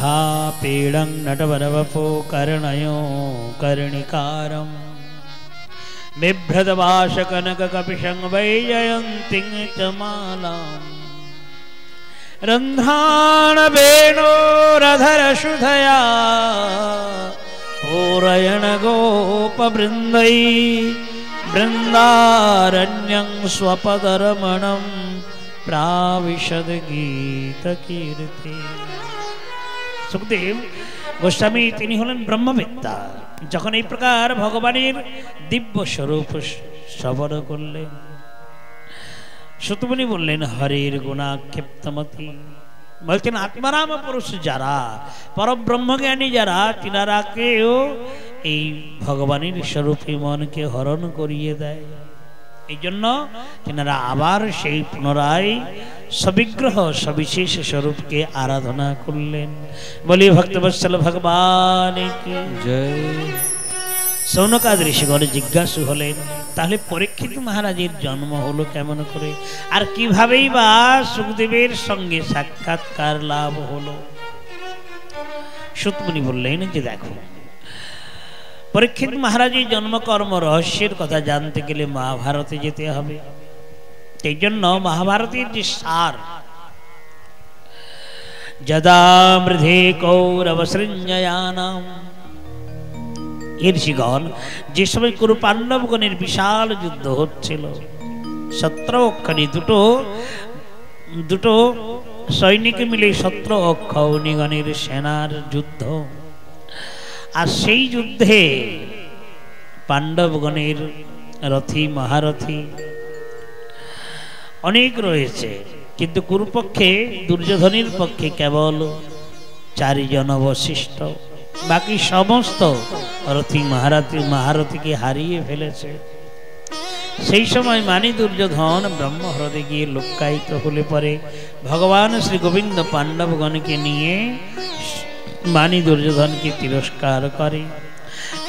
हा पीडं नटवरवपो कर्णयो कर्णिकारं बिभ्रतवाशकनककपिशं वैजयन्तीं च मालाम् रन्ध्राणवेणोरधरशुधया पूरयण गोपवृन्दै बृन्दारण्यं स्वपदरमणं प्राविशद गीतकीर्ति। सुखदेव गोस्वामी তিনি হলেন ব্রহ্মবেত্তা। যখন এই প্রকার ভগবানের দিব্য স্বরূপ শ্রবণ করলেন, সুতমুনি বললেন হরির গুণাক্ষেপ্তমতি, বলছেন আত্মারাম পুরুষ যারা পরব্রহ্মজ্ঞানী যারা তিনারাকেও এই ভগবানের স্বরূপে মনকে হরণ করিয়ে দেয়। এই জন্য তিনারা আবার সেই পুনরায় সবিগ্রহ সবিশেষ স্বরূপকে আরাধনা করলেন। বলি ভক্তবৎসল ভগবান কি জয়। সৌনকাদি ঋষিগণ জিজ্ঞাসু হলেন, তাহলে পরীক্ষিত মহারাজের জন্ম হলো কেমন করে, আর কিভাবেই বা সুখদেবের সঙ্গে সাক্ষাৎকার লাভ হলো? সুতমুনি বললেন যে দেখো, পরীক্ষিত মহারাজের জন্মকর্ম রহস্যের কথা জানতে গেলে মহাভারতে যেতে হবে। সেই জন্য মহাভারতের যে সার, যদা মৃধে কৌরবসৃঞ্জয়ানাম, ঋষিগণ যে সময় কুরু পাণ্ডবগণের বিশাল যুদ্ধ হচ্ছিল, 17 অক্ষণী দুটো সৈনিক মিলে 17 অক্ষৌণীগণের সেনার যুদ্ধ। আর সেই যুদ্ধে পাণ্ডবগণের রথী মহারথী অনেক রয়েছে, কিন্তু কুরুপক্ষে দুর্যোধনের পক্ষে কেবল 4 জন অবশিষ্ট। বাকি সমস্ত রথী মহারথীকে হারিয়ে ফেলেছে। সেই সময় মানি দুর্যোধন ব্রহ্মহ্রদে গিয়ে লুক্কায়িত হলে পরে ভগবান শ্রী গোবিন্দ পাণ্ডবগণকে নিয়ে মানি দুর্যোধনকে তিরস্কার করে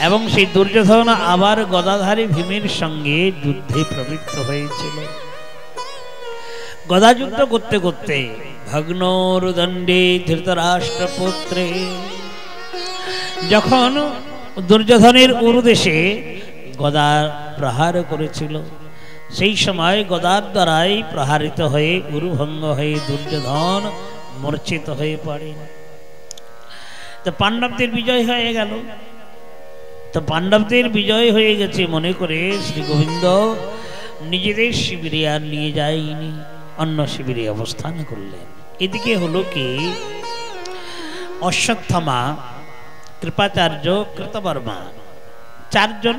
এবং সেই দুর্যোধন আবার গদাধারী ভীমের সঙ্গে যুদ্ধে প্রবৃত্ত হয়েছিল। গদাযুদ্ধ করতে করতে ভগ্নোরদণ্ডে ধৃতরাষ্ট্রপুত্রে, যখন দুর্যোধনের উরুদেশে গদা প্রহার করেছিল, সেই সময় গদার দ্বারাই প্রহারিত হয়ে উরুভঙ্গ হয়ে দুর্যোধন মূর্ছিত হয়ে পড়ে। তো পাণ্ডবদের বিজয় হয়ে গেল। তো পাণ্ডবদের বিজয় হয়ে গেছে মনে করে শ্রী গোবিন্দ নিজেদের শিবিরে আর নিয়ে যায়নি, অন্য শিবিরে অবস্থান করলেন। এদিকে হলো কি, অশ্বত্থামা, কৃপাচার্য, কৃতবর্মা, 4 জন,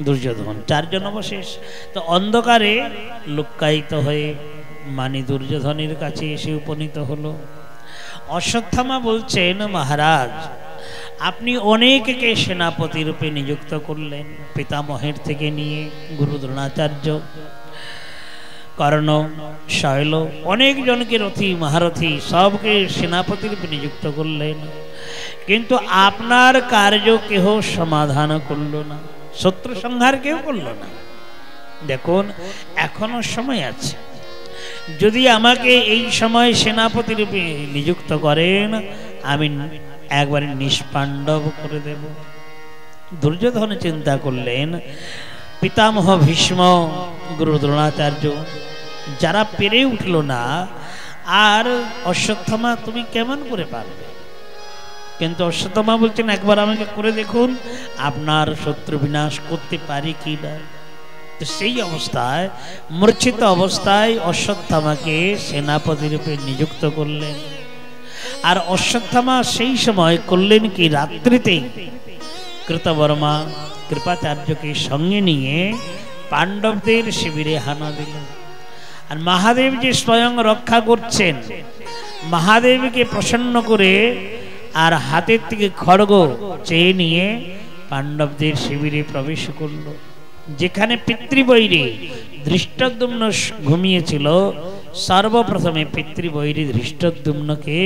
দুর্যোধন 4 জন অবশেষ। তো অন্ধকারে লুক্কায়িত হয়ে মানি দুর্যোধনের কাছে এসে উপনীত হলো। অশ্বত্থামা বলছেন, মহারাজ আপনি অনেককে সেনাপতি রূপে নিযুক্ত করলেন, পিতামহের থেকে নিয়ে গুরু দ্রোণাচার্য, কর্ণ, শৈল, অনেক জনকে রথী মহারথী সবকে সেনাপতি রূপে নিযুক্ত করলেন, কিন্তু আপনার কার্য কেহ সমাধান করল না, শত্রু সংহার কেউ করল না। দেখুন এখনো সময় আছে, যদি আমাকে এই সময় সেনাপতি রূপে নিযুক্ত করেন আমি একবারে নিষ্পাণ্ডব করে দেব। দুর্যোধন চিন্তা করলেন, পিতামহ ভীষ্ম, গুরু দ্রোণাচার্য যারা পেরে উঠল না, আর অশ্বত্থামা তুমি কেমন করে পারবে? কিন্তু অশ্বত্থামা বলছেন, একবার আমাকে করে দেখুন আপনার শত্রু বিনাশ করতে পারি কি না। তো সেই অবস্থায়, মূর্ছিত অবস্থায় অশ্বত্থামাকে সেনাপতি রূপে নিযুক্ত করলেন। আর অশ্বত্থামা সেই সময় করলেন কি, রাত্রিতে কৃতবর্মা কৃপাচার্যকে সঙ্গে নিয়ে পাণ্ডবদের শিবিরে হানা দিল। আর মহাদেব যে স্বয়ং রক্ষা করছেন, মহাদেবকে প্রসন্ন করে আর হাতের থেকে খড়গ চেয়ে নিয়ে পাণ্ডবদের শিবিরে প্রবেশ করল। যেখানে পিতৃবৈরী ধৃষ্টদ্যুম্ন ঘুমিয়েছিল, সর্বপ্রথমে পিতৃবৈরী ধৃষ্টদ্যুম্নকে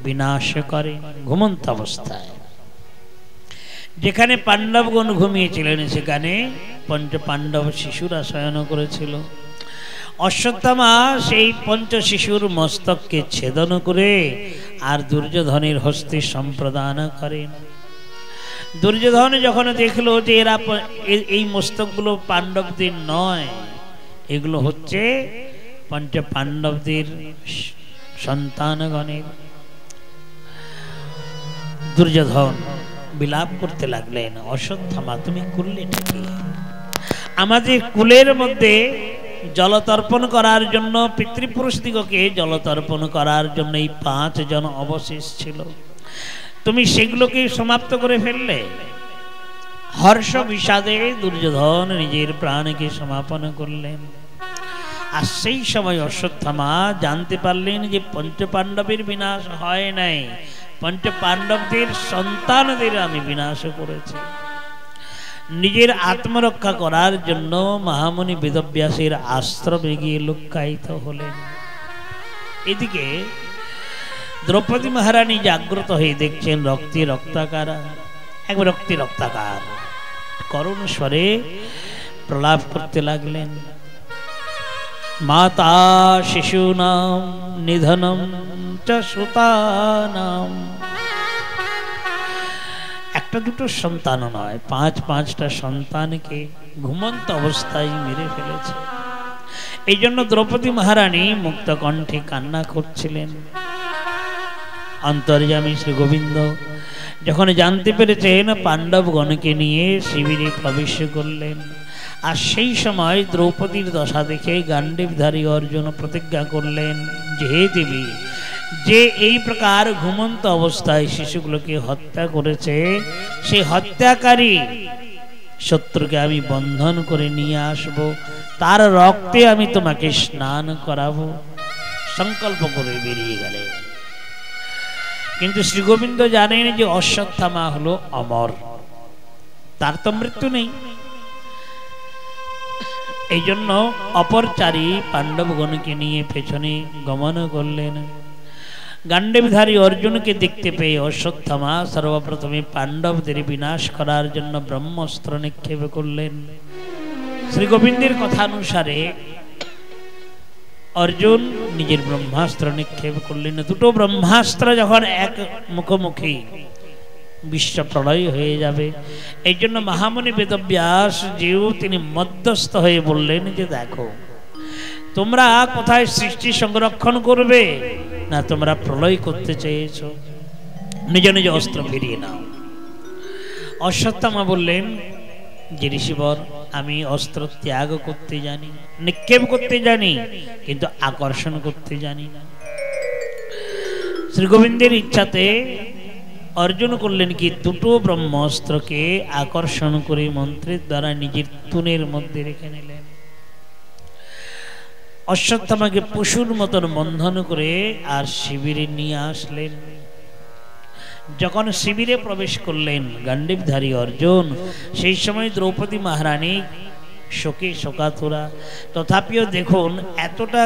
বিনাশ করে ঘুমন্ত অবস্থায়। যেখানে পাণ্ডবগণ ঘুমিয়েছিলেন সেখানে পঞ্চ পাণ্ডব শিশুরা শয়ন করেছিল। অশ্বত্থামা সেই পঞ্চ শিশুর মস্তককে ছেদন করে আর দুর্যোধনের হস্তে সম্প্রদান করেন। দুর্যোধন যখন দেখলো যে এরা এই মস্তকগুলো পাণ্ডবদের নয়, এগুলো হচ্ছে পঞ্চ পাণ্ডবদের সন্তানগণের, দুর্যোধন বিলাপ করতে লাগলেন, অশ্বত্থামা তুমি করলে ঠিকই, আমাদের কুলের মধ্যে জলতর্পণ করার জন্য, পিতৃপুরুষদিগকে জলতর্পণ করার জন্য এই 5 জন অবশেষ ছিল, তুমি সেগুলোকে সমাপ্ত করে ফেললে। হর্ষ বিষাদে দুর্যোধন নিজের প্রাণকে সমাপন করলেন। আর সেই সময় অশ্বত্থামা জানতে পারলেন যে পঞ্চপাণ্ডবের বিনাশ হয় নাই, পঞ্চপাণ্ডবদের সন্তানদের আমি বিনাশ করেছি। নিজের আত্মরক্ষা করার জন্য মহামুনি বেদব্যাসের আশ্রমে গিয়ে লুক্কায়িত হলেন। এদিকে দ্রৌপদী মহারানী জাগ্রত হয়ে দেখছেন রক্তে রক্তাকার, একবার রক্তে রক্তাকার, করুণ স্বরে প্রলাপ করতে লাগলেন, মাতা শিশুনাম নিধনম চ সুতানাম। একটা দুটো সন্তান নয়, 5-5টা সন্তানকে ঘুমন্ত অবস্থায় মেরে ফেলেছে। এই জন্য দ্রৌপদী মহারানী মুক্ত কণ্ঠে কান্না করছিলেন। অন্তর্যামী শ্রী গোবিন্দ যখন জানতে পেরেছেন পাণ্ডবগণকে নিয়ে শিবিরে প্রবেশ করলেন। আর সেই সময় দ্রৌপদীর দশা দেখে গান্ডীবধারী অর্জুন প্রতিজ্ঞা করলেন যে হে দেবী, যে এই প্রকার ঘুমন্ত অবস্থায় শিশুগুলোকে হত্যা করেছে, সেই হত্যাকারী শত্রুকে আমি বন্ধন করে নিয়ে আসব, তার রক্তে আমি তোমাকে স্নান করাবো। সংকল্প করে বেরিয়ে গেলেন। কিন্তু শ্রী গোবিন্দ জানেন যে অশ্বত্থামা হলো অমর, তার তো মৃত্যু নেই। এই জন্য অপরচারী পাণ্ডবগণকে নিয়ে পেছনে গমন করলেন। গান্ডীবধারী অর্জুনকে দেখতে পেয়ে অশ্বত্থামা সর্বপ্রথমে পাণ্ডবদের বিনাশ করার জন্য ব্রহ্মাস্ত্র নিক্ষেপ করলেন। শ্রী গোবিন্দের কথানুসারে অর্জুন নিজের ব্রহ্মাস্ত্র নিক্ষেপ করলেন। দুটো ব্রহ্মাস্ত্র যখন এক মুখোমুখি, বিশ্ব প্রলয় হয়ে যাবে। এই জন্য মহামুনি বেদব্যাস যেও তিনি মধ্যস্থ হয়ে বললেন যে দেখো, তোমরা কোথায় সৃষ্টি সংরক্ষণ করবে না তোমরা প্রলয় করতে চেয়েছো, নিজ নিজ অস্ত্র ফিরিয়ে নাও। অশ্বত্থামা বললেন যে ঋষিবর, আমি অস্ত্র ত্যাগ করতে জানি, নিক্ষেপ করতে জানি, কিন্তু আকর্ষণ করতে জানি না। শ্রী গোবিন্দের ইচ্ছাতে অর্জুন করলেন কি, দুটো ব্রহ্মাস্ত্রকে আকর্ষণ করে মন্ত্রের দ্বারা নিজের তুনের মধ্যে রেখে নিলেন। অশ্বত্থামাকে পশুর মতন বন্ধন করে আর শিবিরে নিয়ে আসলেন। যখন শিবিরে প্রবেশ করলেন গান্ডীবধারী অর্জুন, সেই সময় দ্রৌপদী মহারানী শোকে শোকাতুরা। তথাপিও দেখুন এতটা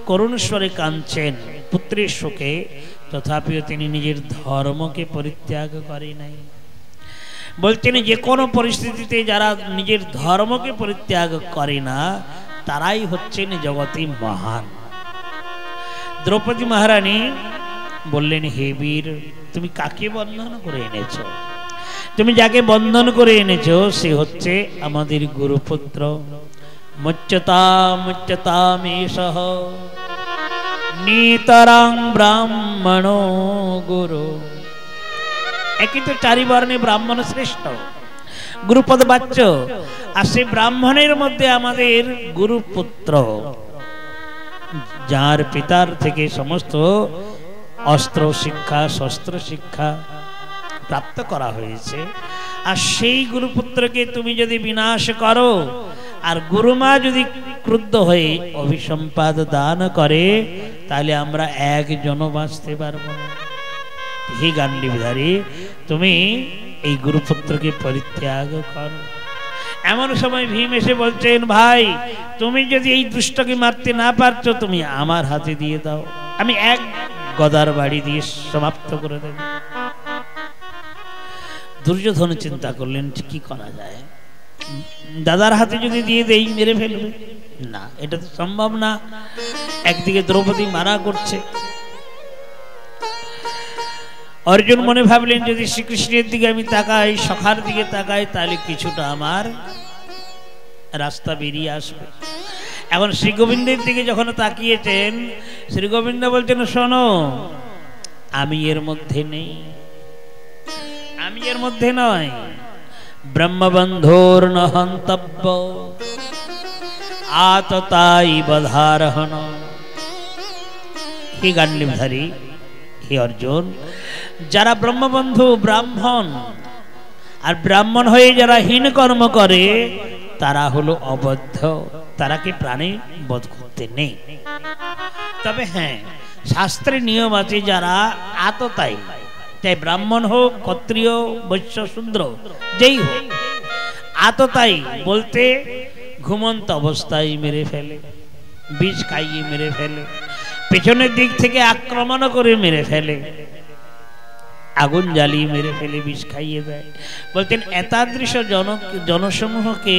করুণ স্বরে কাঁদছেন পুত্রের শোকে, তথাপিও তিনি নিজের ধর্মকে পরিত্যাগ করে নাই। বলছেন যে কোনো পরিস্থিতিতে যারা নিজের ধর্মকে পরিত্যাগ করে না তারাই হচ্ছেন জগতে মহান। দ্রৌপদী মহারানী বললেন, হে বীর, তুমি কাকে বন্ধন করে এনেছো? তুমি যাকে বন্ধন করে এনেছো সে হচ্ছে আমাদের গুরুপুত্র। মুচ্যতামেষঃ নিতরাং ব্রাহ্মণো গুরু। একই তো 4 বর্ণে ব্রাহ্মণ শ্রেষ্ঠ, গুরুপদ বাচ্য। আর সেই ব্রাহ্মণের মধ্যে আমাদের গুরুপুত্র, যার পিতার থেকে সমস্ত অস্ত্র শিক্ষা শস্ত্র শিক্ষা প্রাপ্ত করা হয়েছে, আর সেই গুরুপুত্রকে তুমি যদি বিনাশ করো, আর গুরুমা যদি ক্রুদ্ধ হয়ে অভিসম্পাদ দান করে, তাহলে আমরা একজনও বাঁচতে পারবো না। হে গান্ডীবধারী, তুমি এই গুরুপুত্রকে পরিত্যাগ করো। এমন সময় ভীম এসে বলছেন, ভাই তুমি যদি এই দুষ্টকে মারতে না পারছো, তুমি আমার হাতে দিয়ে দাও, আমি এক গদার বাড়ি দিয়ে সমাপ্ত করে দেব। দুর্যোধন চিন্তা করলেন কি করা যায়, দাদার হাতে যদি দিয়ে দেই মেরে ফেলবে, না এটা তো সম্ভব না। একদিকে দ্রৌপদী মারা করছে, অর্জুন মনে ভাবলেন যদি শ্রীকৃষ্ণের দিকে আমি তাকাই, সখার দিকে তাকাই, তাহলে কিছুটা আমার রাস্তা বেরিয়ে আসবে। এখন শ্রী গোবিন্দের দিকে যখন তাকিয়েছেন, শ্রী গোবিন্দ বলছেন শোনো, আমি এর মধ্যে নেই, আমি এর মধ্যে নয়। ব্রহ্মবন্ধোর ন হন্তব্য আততাই বধারহণ। হে গান্ডীবধারী, হে অর্জুন, যারা ব্রহ্মবন্ধু ব্রাহ্মণ, আর ব্রাহ্মণ হয়ে যারা হীন কর্ম করে তারা হলো অবদ্ধ, তারা কি প্রাণী বধ করতে নেই। তবে হ্যাঁ, শাস্ত্রের নিয়ম আছে, যারা আততায়ী, চাই ব্রাহ্মণ হোক, ক্ষত্রিয়, বৈশ্য, শূদ্র, যেই হোক, আততায়ী বলতে ঘুমন্ত অবস্থায় মেরে ফেলে, বিষ খাইয়ে মেরে ফেলে, পেছনের দিক থেকে আক্রমণ করে মেরে ফেলে, আগুন জ্বালিয়ে মেরে ফেলে, বিষ খাইয়ে দেয়। বলতেন এতাদৃশ জনসমূহকে,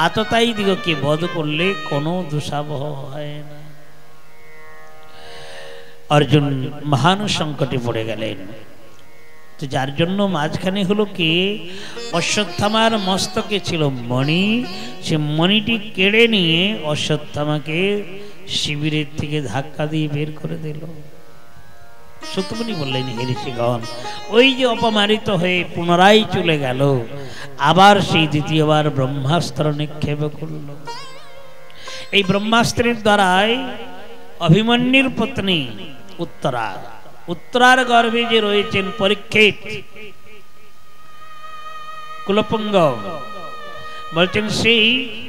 আততায়ী দিগকে বধ করলে কোনো দুঃসাবহ হয় না। অর্জুন মহান সংকটে পড়ে গেলেন। তো যার জন্য মাঝখানে হলো কি, অশ্বত্থামার মস্তকে ছিল মণি, সে মণিটি কেড়ে নিয়ে অশ্বত্থামাকে শিবিরের থেকে ধাক্কা দিয়ে বের করে দিল। সত্যমণি বললেন, হে ঋষিগণ, ওই যে অপমানিত হয়ে পুনরায় চলে গেল, আবার সেই দ্বিতীয়বার ব্রহ্মাস্ত্র নিক্ষেপ করল। এই ব্রহ্মাস্ত্রের দ্বারাই অভিমন্যুর পত্নী উত্তরা, উত্তরার গর্ভে যে রয়েছেন পরীক্ষিত কুলপুঙ্গ, বলছেন সেই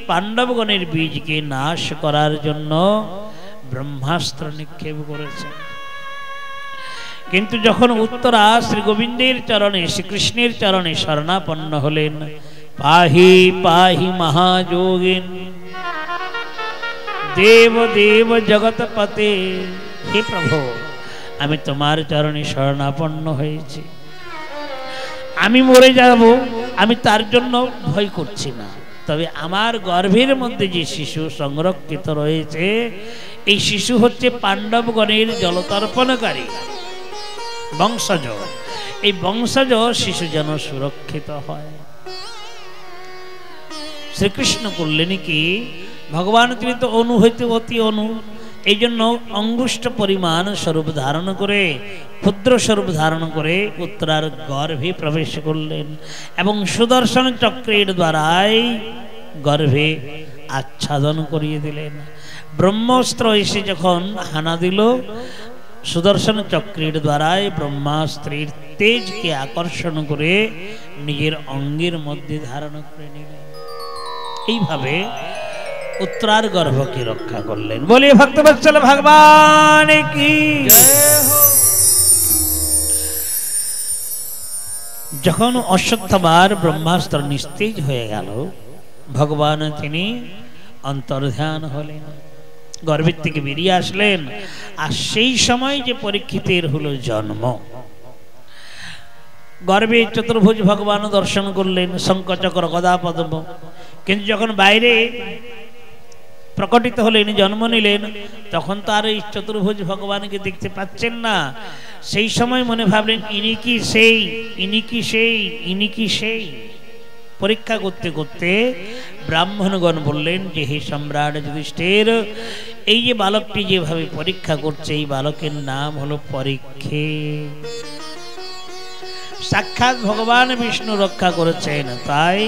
পাণ্ডবগণের বীজকে নাশ করার জন্য ব্রহ্মাস্ত্র নিক্ষেপ করেছেন। কিন্তু যখন উত্তরা শ্রী গোবিন্দের চরণে, শ্রীকৃষ্ণের চরণে শরণাপন্ন হলেন, পাহি পাহি মহাযোগিন দেব দেব জগৎপতে, হে প্রভু, আমি তোমার চরণে শরণাপন্ন হয়েছি, আমি মরে যাব, আমি তার জন্য ভয় করছি না। তবে আমার গর্ভের মধ্যে যে শিশু সংরক্ষিত রয়েছে, এই শিশু হচ্ছে পাণ্ডবগণের জলতর্পণকারী বংশজ, এই বংশজ শিশু যেন সুরক্ষিত হয়। শ্রীকৃষ্ণ করলেন কি, ভগবান তিনি তো অনু হইতে অতি অনু, এই জন্য অঙ্গুষ্ঠ পরিমাণ স্বরূপ ধারণ করে, ক্ষুদ্র স্বরূপ ধারণ করে উত্তরার গর্ভে প্রবেশ করলেন এবং সুদর্শন চক্রের দ্বারাই গর্ভে আচ্ছাদন করিয়ে দিলেন। ব্রহ্মাস্ত্র এসে যখন হানা দিল, সুদর্শন চক্রের দ্বারাই ব্রহ্মাস্ত্রের তেজকে আকর্ষণ করে নিজের অঙ্গের মধ্যে ধারণ করে নিলেন। এইভাবে উত্তরার গর্ভকে রক্ষা করলেন। বলি ভক্তবৎসল ভগবান কি। যখন অশ্বত্থামার ব্রহ্মাস্ত্র নিস্তেজ হয়ে গেল, ভগবান তিনি অন্তর্ধান হলেন, গর্ভের থেকে বেরিয়ে আসলেন। আর সেই সময় যে পরীক্ষিতের হলো জন্ম, গর্ভে চতুর্ভুজ ভগবান দর্শন করলেন, শঙ্খচক্র গদা পদ্ম। কিন্তু যখন বাইরে প্রকটিত হলেন, জন্ম নিলেন, তখন তো আর এই চতুর্ভুজ ভগবানকে দেখতে পাচ্ছেন না। সেই সময় মনে ভাবলেন, ইনি কি সেই, ইনি কি সেই, ইনি কি সেই। পরীক্ষা করতে করতে ব্রাহ্মণগণ বললেন যে, হে সম্রাট যুধিষ্ঠির, এই যে বালকটি যেভাবে পরীক্ষা করছে, এই বালকের নাম হলো পরীক্ষিত। সাক্ষাৎ ভগবান বিষ্ণু রক্ষা করেছেন, তাই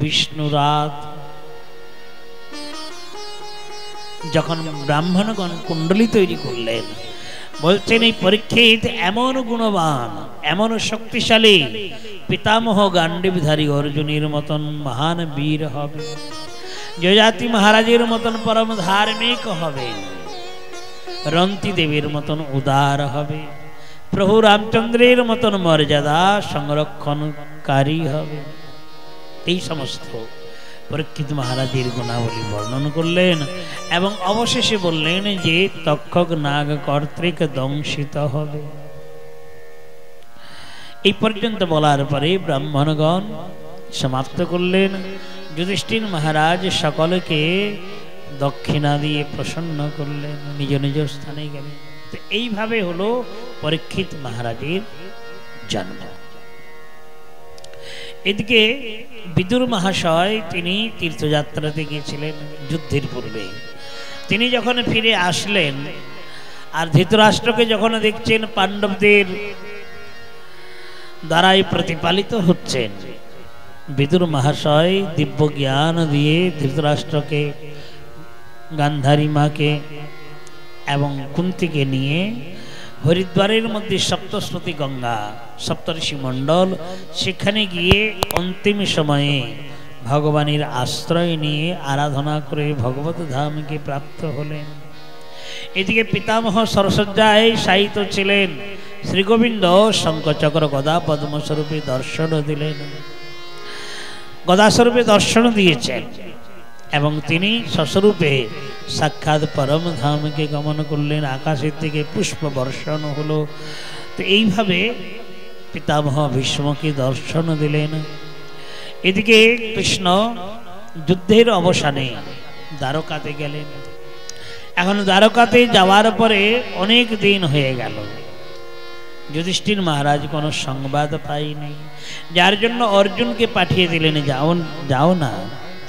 বিষ্ণুরাত। যখন ব্রাহ্মণগণ কুণ্ডলী তৈরি করলেন, বলছেন এই পরীক্ষিত এমন গুণবান, এমন শক্তিশালী, পিতামহ গান্ডীবধারী অর্জুনের মতন মহান বীর হবে, যজাতি মহারাজের মতন পরম ধার্মিক হবে, রন্তি দেবীর মতন উদার হবে, প্রভু রামচন্দ্রের মতন মর্যাদা সংরক্ষণকারী হবে। এই সমস্ত পরীক্ষিত মহারাজের গুণাবলী বর্ণন করলেন এবং অবশেষে বললেন যে তক্ষক নাগ কর্তৃক দংশিত হবে। এই পর্যন্ত বলার পরে ব্রাহ্মণগণ সমাপ্ত করলেন। যুধিষ্ঠির মহারাজ সকলকে দক্ষিণা দিয়ে প্রসন্ন করলেন, নিজ নিজ স্থানে গেলেন। তো এইভাবে হলো পরীক্ষিত মহারাজের জন্ম। এদিকে বিদুর মহাশয় তিনি তীর্থযাত্রাতে গিয়েছিলেন যুদ্ধের পূর্বে। তিনি যখন ফিরে আসলেন আর ধৃতরাষ্ট্রকে যখন দেখছেন পাণ্ডবদের দ্বারাই প্রতিপালিত হচ্ছেন, বিদুর মহাশয় দিব্য জ্ঞান দিয়ে ধৃতরাষ্ট্রকে, গান্ধারী মাকে এবং কুন্তিকে নিয়ে হরিদ্বারের মধ্যে সপ্তশ্রুতি গঙ্গা সপ্তর্ষি মণ্ডল, সেখানে গিয়ে অন্তিম সময়ে ভগবানের আশ্রয় নিয়ে আরাধনা করে ভগবত ধামকে প্রাপ্ত হলেন। এদিকে পিতামহ সরসজ্জায় শায়িত ছিলেন। শ্রীগোবিন্দ শঙ্খচক্র গদা পদ্মস্বরূপে দর্শন দিলেন, গদাস্বরূপে দর্শন দিয়েছেন এবং তিনি সস্বরূপে সাক্ষাৎ পরম ধামকে গমন করলেন। আকাশের থেকে পুষ্প বর্ষণ হলো। তো এইভাবে পিতামহ ভীষ্মকে দর্শন দিলেন। এদিকে কৃষ্ণ যুদ্ধের অবসানে দ্বারকাতে গেলেন। এখন দ্বারকাতে যাওয়ার পরে অনেক দিন হয়ে গেল, যুধিষ্ঠির মহারাজ কোনো সংবাদ পাইনি, যার জন্য অর্জুনকে পাঠিয়ে দিলেন, যাও না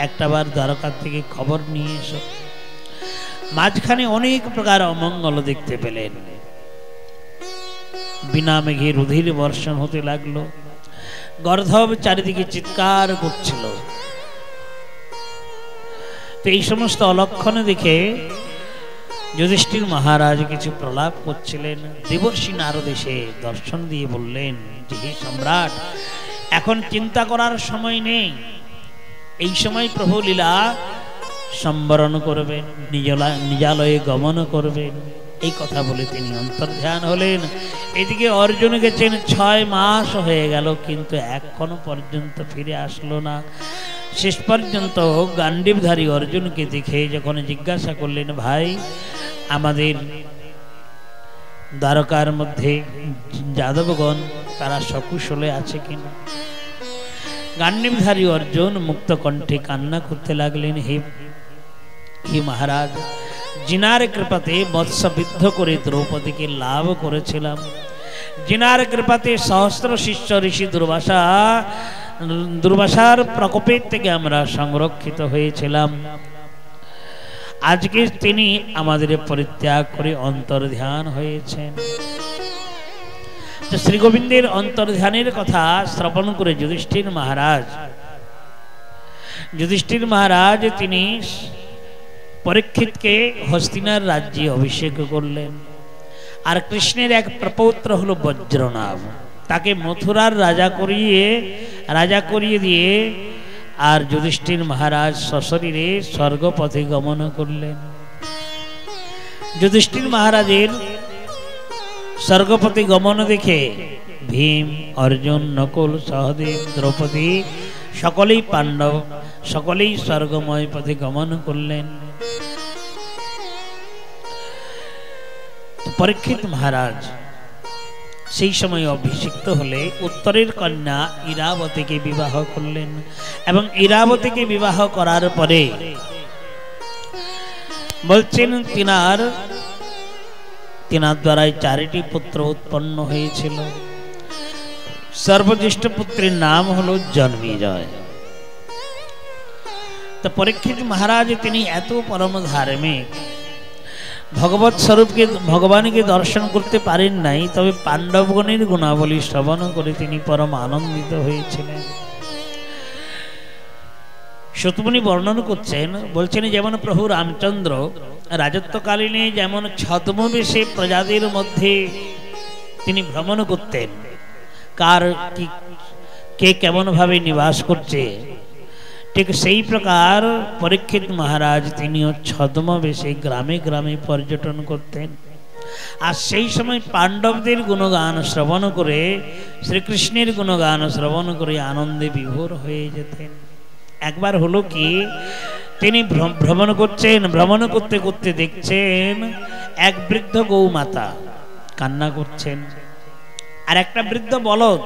একটাবার দ্বারকা থেকে খবর নিয়ে এসো। মাঝখানে অনেক প্রকার অমঙ্গল দেখতে পেলেন। বিনা মেঘে রুধির বর্ষণ হতে লাগলো, গর্ধব চারিদিকে চিৎকার করছিল। তো এই সমস্ত অলক্ষণ দেখে যুধিষ্ঠির মহারাজ কিছু প্রলাপ করছিলেন। দেবর্ষি নারদ এসে দর্শন দিয়ে বললেন যে, হে সম্রাট, এখন চিন্তা করার সময় নেই, এই সময় প্রভু লীলা সম্বরণ করবেন, নিজালয়ে গমন করবেন। এই কথা বলে তিনি অন্তর্ধান হলেন। এদিকে অর্জুন গেছেন, 6 মাস হয়ে গেল, কিন্তু এখনো পর্যন্ত ফিরে আসলো না। শেষ পর্যন্ত গান্ডীবধারী অর্জুনকে দেখে যখন জিজ্ঞাসা করলেন, ভাই আমাদের দ্বারকার মধ্যে যাদবগণ তারা সকুশলে আছে কিনা? গান্ডীবধারী অর্জুন মুক্ত কণ্ঠে কান্না করতে লাগলেন, হে মহারাজ, জিনার কৃপাতে মৎস্যবিদ্ধ করে দ্রৌপদীকে লাভ করেছিলাম, জিনার কৃপাতে সহস্র শিষ্য ঋষি দুর্বাসার প্রকোপের থেকে আমরা সংরক্ষিত হয়েছিলাম। আজকে তিনি আমাদের পরিত্যাগ করে অন্তর্ধান হয়েছেন। শ্রী গোবিন্দের অন্তর্ধানের কথা শ্রবণ করে যুধিষ্ঠির মহারাজ তিনি পরীক্ষিতকে হস্তিনার রাজ্যে অভিষেক করলেন। আর কৃষ্ণের এক প্রপৌত্র হলো বজ্রনাভ, তাকে মথুরার রাজা করিয়ে দিয়ে আর যুধিষ্ঠির মহারাজ সশরীরে স্বর্গপথে গমন করলেন। যুধিষ্ঠির মহারাজের স্বর্গপথে গমন দেখে ভীম, অর্জুন, নকুল, সহদেব, দ্রৌপদী সকলেই পাণ্ডব সকলেই স্বর্গময় পথে গমন করলেন। পরীক্ষিত মহারাজ সেই সময় অভিষিক্ত হলে উত্তরের কন্যা ইরাবতীকে বিবাহ করলেন এবং ইরাবতীকে বিবাহ করার পরে বলছেন তিনার দ্বারাই 4টি পুত্র উৎপন্ন হয়েছিল। সর্বজ্যেষ্ঠ পুত্রের নাম হলো জন্মেজয়। তো পরীক্ষিত মহারাজ তিনি এত পরম ধার্মিক, ভগবৎ স্বরূপকে ভগবানকে দর্শন করতে পারেন নাই, তবে পাণ্ডবগণের গুণাবলী শ্রবণ করে তিনি পরম আনন্দিত হয়েছিলেন। শতমুনি বর্ণন করছেন, বলছেন যেমন প্রভু রামচন্দ্র রাজত্বকালীনে যেমন ছদ্মবেশে প্রজাদের মধ্যে তিনি ভ্রমণ করতেন, কে কেমন ভাবে নিবাস করছে, ঠিক সেই প্রকার পরীক্ষিত মহারাজ তিনিও ছদ্মবেশে গ্রামে গ্রামে পর্যটন করতেন। আর সেই সময় পাণ্ডবদের গুণগান শ্রবণ করে, শ্রীকৃষ্ণের গুণগান শ্রবণ করে আনন্দে বিভোর হয়ে যেতেন। একবার হলো কি, তিনি ভ্রমণ করতে করতে দেখছেন এক বৃদ্ধ গৌমাতা কান্না করছেন, আর একটা বৃদ্ধ বলদ,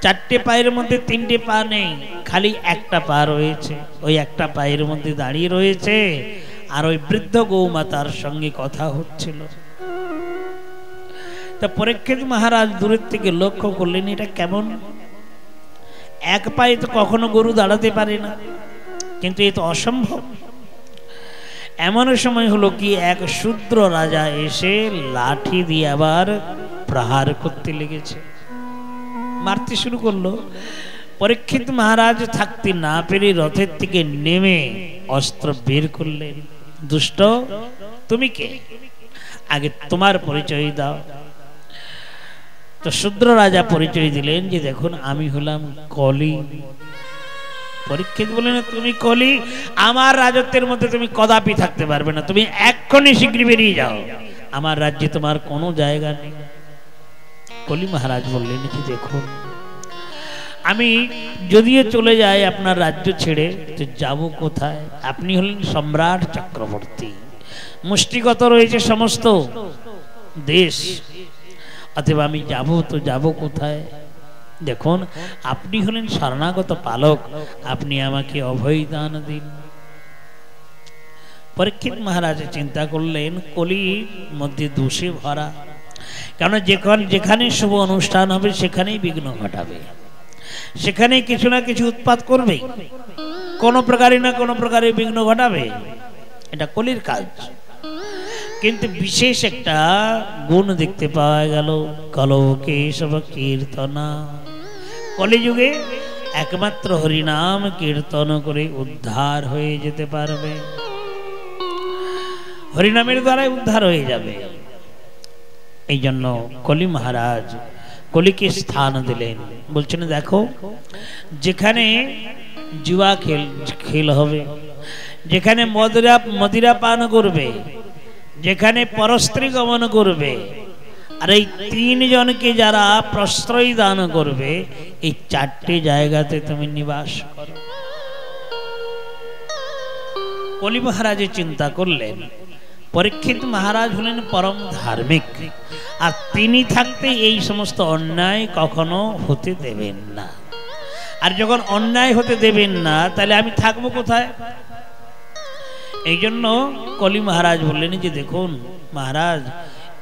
4টে পায়ের মধ্যে 3টে পা নেই, খালি একটা পা রয়েছে, ওই একটা পায়ের মধ্যে দাঁড়িয়ে রয়েছে আর ওই বৃদ্ধ গৌমাতার সঙ্গে কথা হচ্ছিল। তা পরীক্ষিত মহারাজ দূরের থেকে লক্ষ্য করলেন, এটা কেমন, এক পায়ে তো কখনো গরু দাঁড়াতে পারে না, কিন্তু এ তো অসম্ভব। এমন সময় হলো কি, এক শূদ্র রাজা এসে লাঠি দিয়ে আবার প্রহার করতে লেগেছে, মারতে শুরু করলো। পরীক্ষিত মহারাজ থাকতে না পেরে রথের থেকে নেমে অস্ত্র বের করলেন। দুষ্ট, তুমি কে, আগে তোমার পরিচয় দাও। তো শূদ্র রাজা পরিচয় দিলেন যে দেখুন আমি হলাম কলি। পরীক্ষিত বললেন, তুমি কলি, আমার রাজত্বের মধ্যে তুমি কদাপি থাকতে পারবে না, তুমি এক্ষুনি শীঘ্র বেরিয়ে যাও, আমার রাজ্যে তোমার কোনো জায়গা নেই। কলি মহারাজ বললেন যে দেখুন আমি যদিও চলে যাই আপনার রাজ্য ছেড়ে, তো যাব কোথায়, আপনি হলেন সম্রাট চক্রবর্তী, মুষ্টিগত রয়েছে সমস্ত দেশ, অতএব আমি যাব তো যাব কোথায়। দেখুন আপনি হলেন শরণাগত পালক, আপনি আমাকে অভয় দান দিন। পরীক্ষিত মহারাজ চিন্তা করলেন কলির মধ্যে দোষে ভরা, কারণ যেখানে শুভ অনুষ্ঠান হবে সেখানেই বিঘ্ন ঘটাবে, সেখানেই কিছু না কিছু উৎপাত করবে, কোনো প্রকারে না কোনো প্রকারে বিঘ্ন ঘটাবে, এটা কলির কাজ। কিন্তু বিশেষ একটা গুণ দেখতে পাওয়া গেল, কলকে সব কীর্তনা, কলিযুগে একমাত্র হরিনাম কীর্তন করে উদ্ধার হয়ে যেতে পারবে, হরিনামের দ্বারাই উদ্ধার হয়ে যাবে। এই জন্য কলি মহারাজ কলিকে স্থান দিলেন, বলছেন দেখো যেখানে জুয়া খেল হবে, যেখানে মদিরা পান করবে, যেখানে পরস্ত্রী গমন করবে, আর এই তিনজনকে যারা প্রশ্রয় দান করবে, এই চারটি জায়গাতে তুমি নিবাস করো। কলি মহারাজ চিন্তা করলেন পরীক্ষিত মহারাজ হলেন পরম ধার্মিক, আর তিনি থাকতে এই সমস্ত অন্যায় কখনো হতে দেবেন না, আর যখন অন্যায় হতে দেবেন না তাহলে আমি থাকবো কোথায়। এই জন্য কলি মহারাজ বললেন যে দেখুন মহারাজ,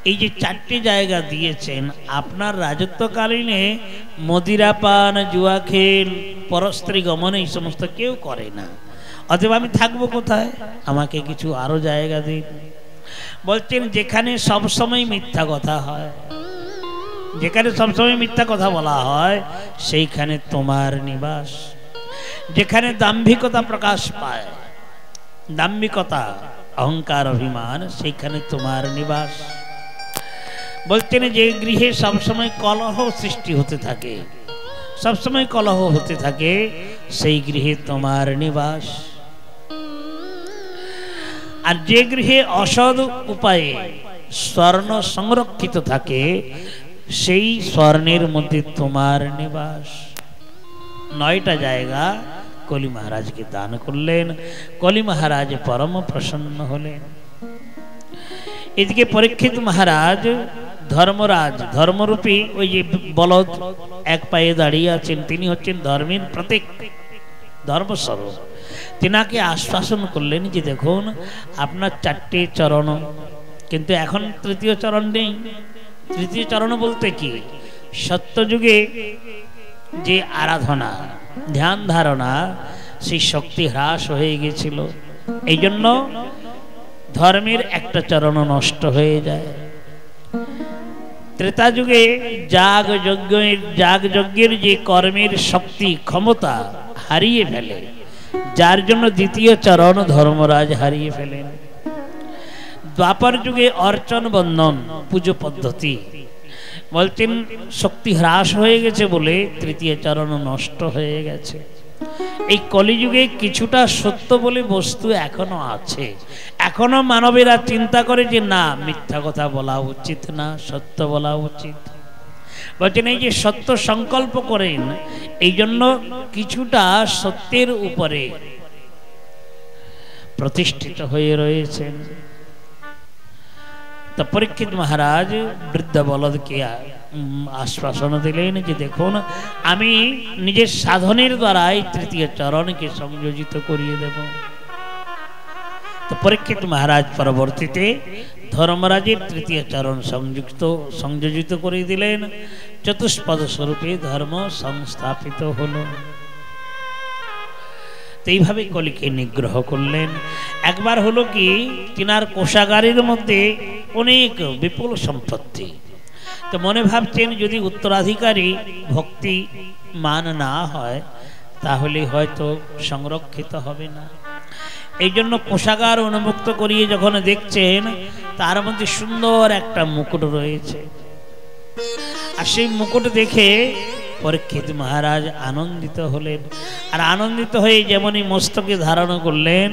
এই যে চারটি জায়গা দিয়েছেন, আপনার রাজত্বকালীনে মদিরা পান, জুয়া খেল, পরস্ত্রী গমন এই সমস্ত কেউ করে না, অতএব আমি থাকবো কোথায়, আমাকে কিছু আরো জায়গা দিন। বলছেন যেখানে সবসময় মিথ্যা কথা হয়, যেখানে সবসময় মিথ্যা কথা বলা হয় সেইখানে তোমার নিবাস, যেখানে দাম্ভিকতা প্রকাশ পায়, দাম্ভিকতা অহংকার অভিমান, সেইখানে তোমার নিবাস। বলছেন যে গৃহে সবসময় কলহ সৃষ্টি হতে থাকে, সবসময় কলহ হতে থাকে, সেই গৃহে তোমার নিবাস। আর যে গৃহে অসৎ উপায়ে স্বর্ণ সংরক্ষিত থাকে, সেই স্বর্ণের মধ্যে তোমার নিবাস। 9টা জায়গা কলি মহারাজকে দান করলেন। কলি মহারাজ পরম প্রসন্ন হলেন। এদিকে পরীক্ষিত মহারাজ ধর্মরাজ, ধর্মরূপী ওই যে বলদ এক পায়ে দাঁড়িয়ে আছেন, তিনি হচ্ছেন ধর্মের প্রতীক, ধর্মস্বরূপ। তিনাকে আশ্বাসন করলেন যে দেখুন আপনার 4টে চরণ, কিন্তু এখন 3য় চরণ নেই। 3য় চরণ বলতে কি, সত্যযুগে যে আরাধনা ধ্যান ধারণা, সেই শক্তি হ্রাস হয়ে গেছিল, এই জন্য ধর্মের একটা চরণ নষ্ট হয়ে যায়। ত্রেতা যুগে যাগযজ্ঞের যে কর্মের শক্তি ক্ষমতা হারিয়ে ফেলে, যার জন্য 2য় চরণ ধর্মরাজ হারিয়ে ফেলেন। দ্বাপর যুগে অর্চন বন্ধন পুজো পদ্ধতি, বলছেন শক্তি হ্রাস হয়ে গেছে বলে 3য় চরণ নষ্ট হয়ে গেছে। এই কলিযুগে কিছুটা সত্য বলে বস্তু এখনো আছে, এখনো মানবেরা চিন্তা করে যে না, মিথ্যা কথা বলা উচিত না, সত্য বলা উচিত। বলছেন এই যে সত্য সংকল্প করেন, এই জন্য কিছুটা সত্যের উপরে প্রতিষ্ঠিত হয়ে রয়েছেন। তো পরীক্ষিত মহারাজ বৃদ্ধ বলদকে আশ্বাসন দিলেন যে দেখুন আমি নিজের সাধনের দ্বারাই 3য় চরণকে সংযোজিত করিয়ে দেব। তো পরীক্ষিত মহারাজ পরবর্তীতে ধর্মরাজের তৃতীয় চরণ সংযোজিত করে দিলেন, চতুষ্পদ স্বরূপে ধর্ম সংস্থাপিত হল। তো এইভাবে কলিকে নিগ্রহ করলেন। একবার হলো কি, তিনার কোষাগারের মধ্যে অনেক বিপুল সম্পত্তি। তো মনে ভাবছেন যদি উত্তরাধিকারী ভক্তি মান না হয় তাহলে হয়তো সংরক্ষিত হবে না। এই জন্য কোষাগার উন্মুক্ত করিয়ে যখন দেখছেন তার মধ্যে সুন্দর একটা মুকুট রয়েছে, আর সেই মুকুট দেখে পরীক্ষিত মহারাজ আনন্দিত হলেন। আর আনন্দিত হয়ে যেমনই মস্তকে ধারণ করলেন,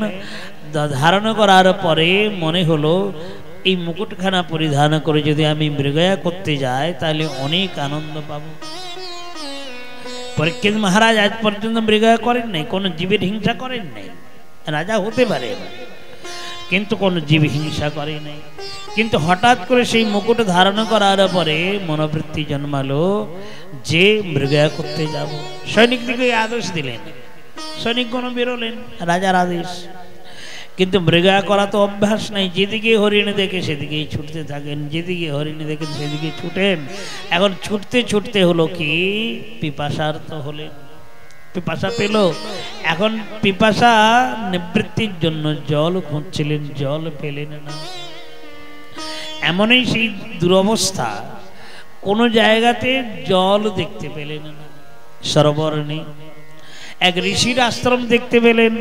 ধারণ করার পরে মনে হলো এই মুকুটখানা পরিধান করে যদি আমি মৃগয়া করতে যাই তাহলে অনেক আনন্দ পাব। পরীক্ষিত মহারাজ আজ পর্যন্ত মৃগয়া করেন নাই, কোনো জীবের হিংসা করেন নাই। রাজা হতে পারে কিন্তু কোনো জীব হিংসা করে নাই। কিন্তু হঠাৎ করে সেই মুকুট ধারণ করার পরে মনোবৃত্তি জন্মালো যে মৃগয়া করতে যাব। সৈনিকদিকে আদেশ দিলেন, সৈনিকগণ বেরোলেন, রাজার আদেশ। কিন্তু মৃগয়া করা তো অভ্যাস নাই, যেদিকে হরিণ দেখে সেদিকেই ছুটতে থাকেন, যেদিকে হরিণ দেখেন সেদিকে ছুটেন। এখন ছুটতে ছুটতে হলো কি, পিপাসার্ত হলেন, পিপাসা পেল। এখন পিপাসা নিবৃত্তির জন্য জল খুঁজছিলেন, জল পেলেন না। এমনই সেই দুরবস্থা, কোনো জায়গাতে জল দেখতে পেলেন না, সরোবর নেই। এক ঋষির আশ্রম দেখতে পেলেন।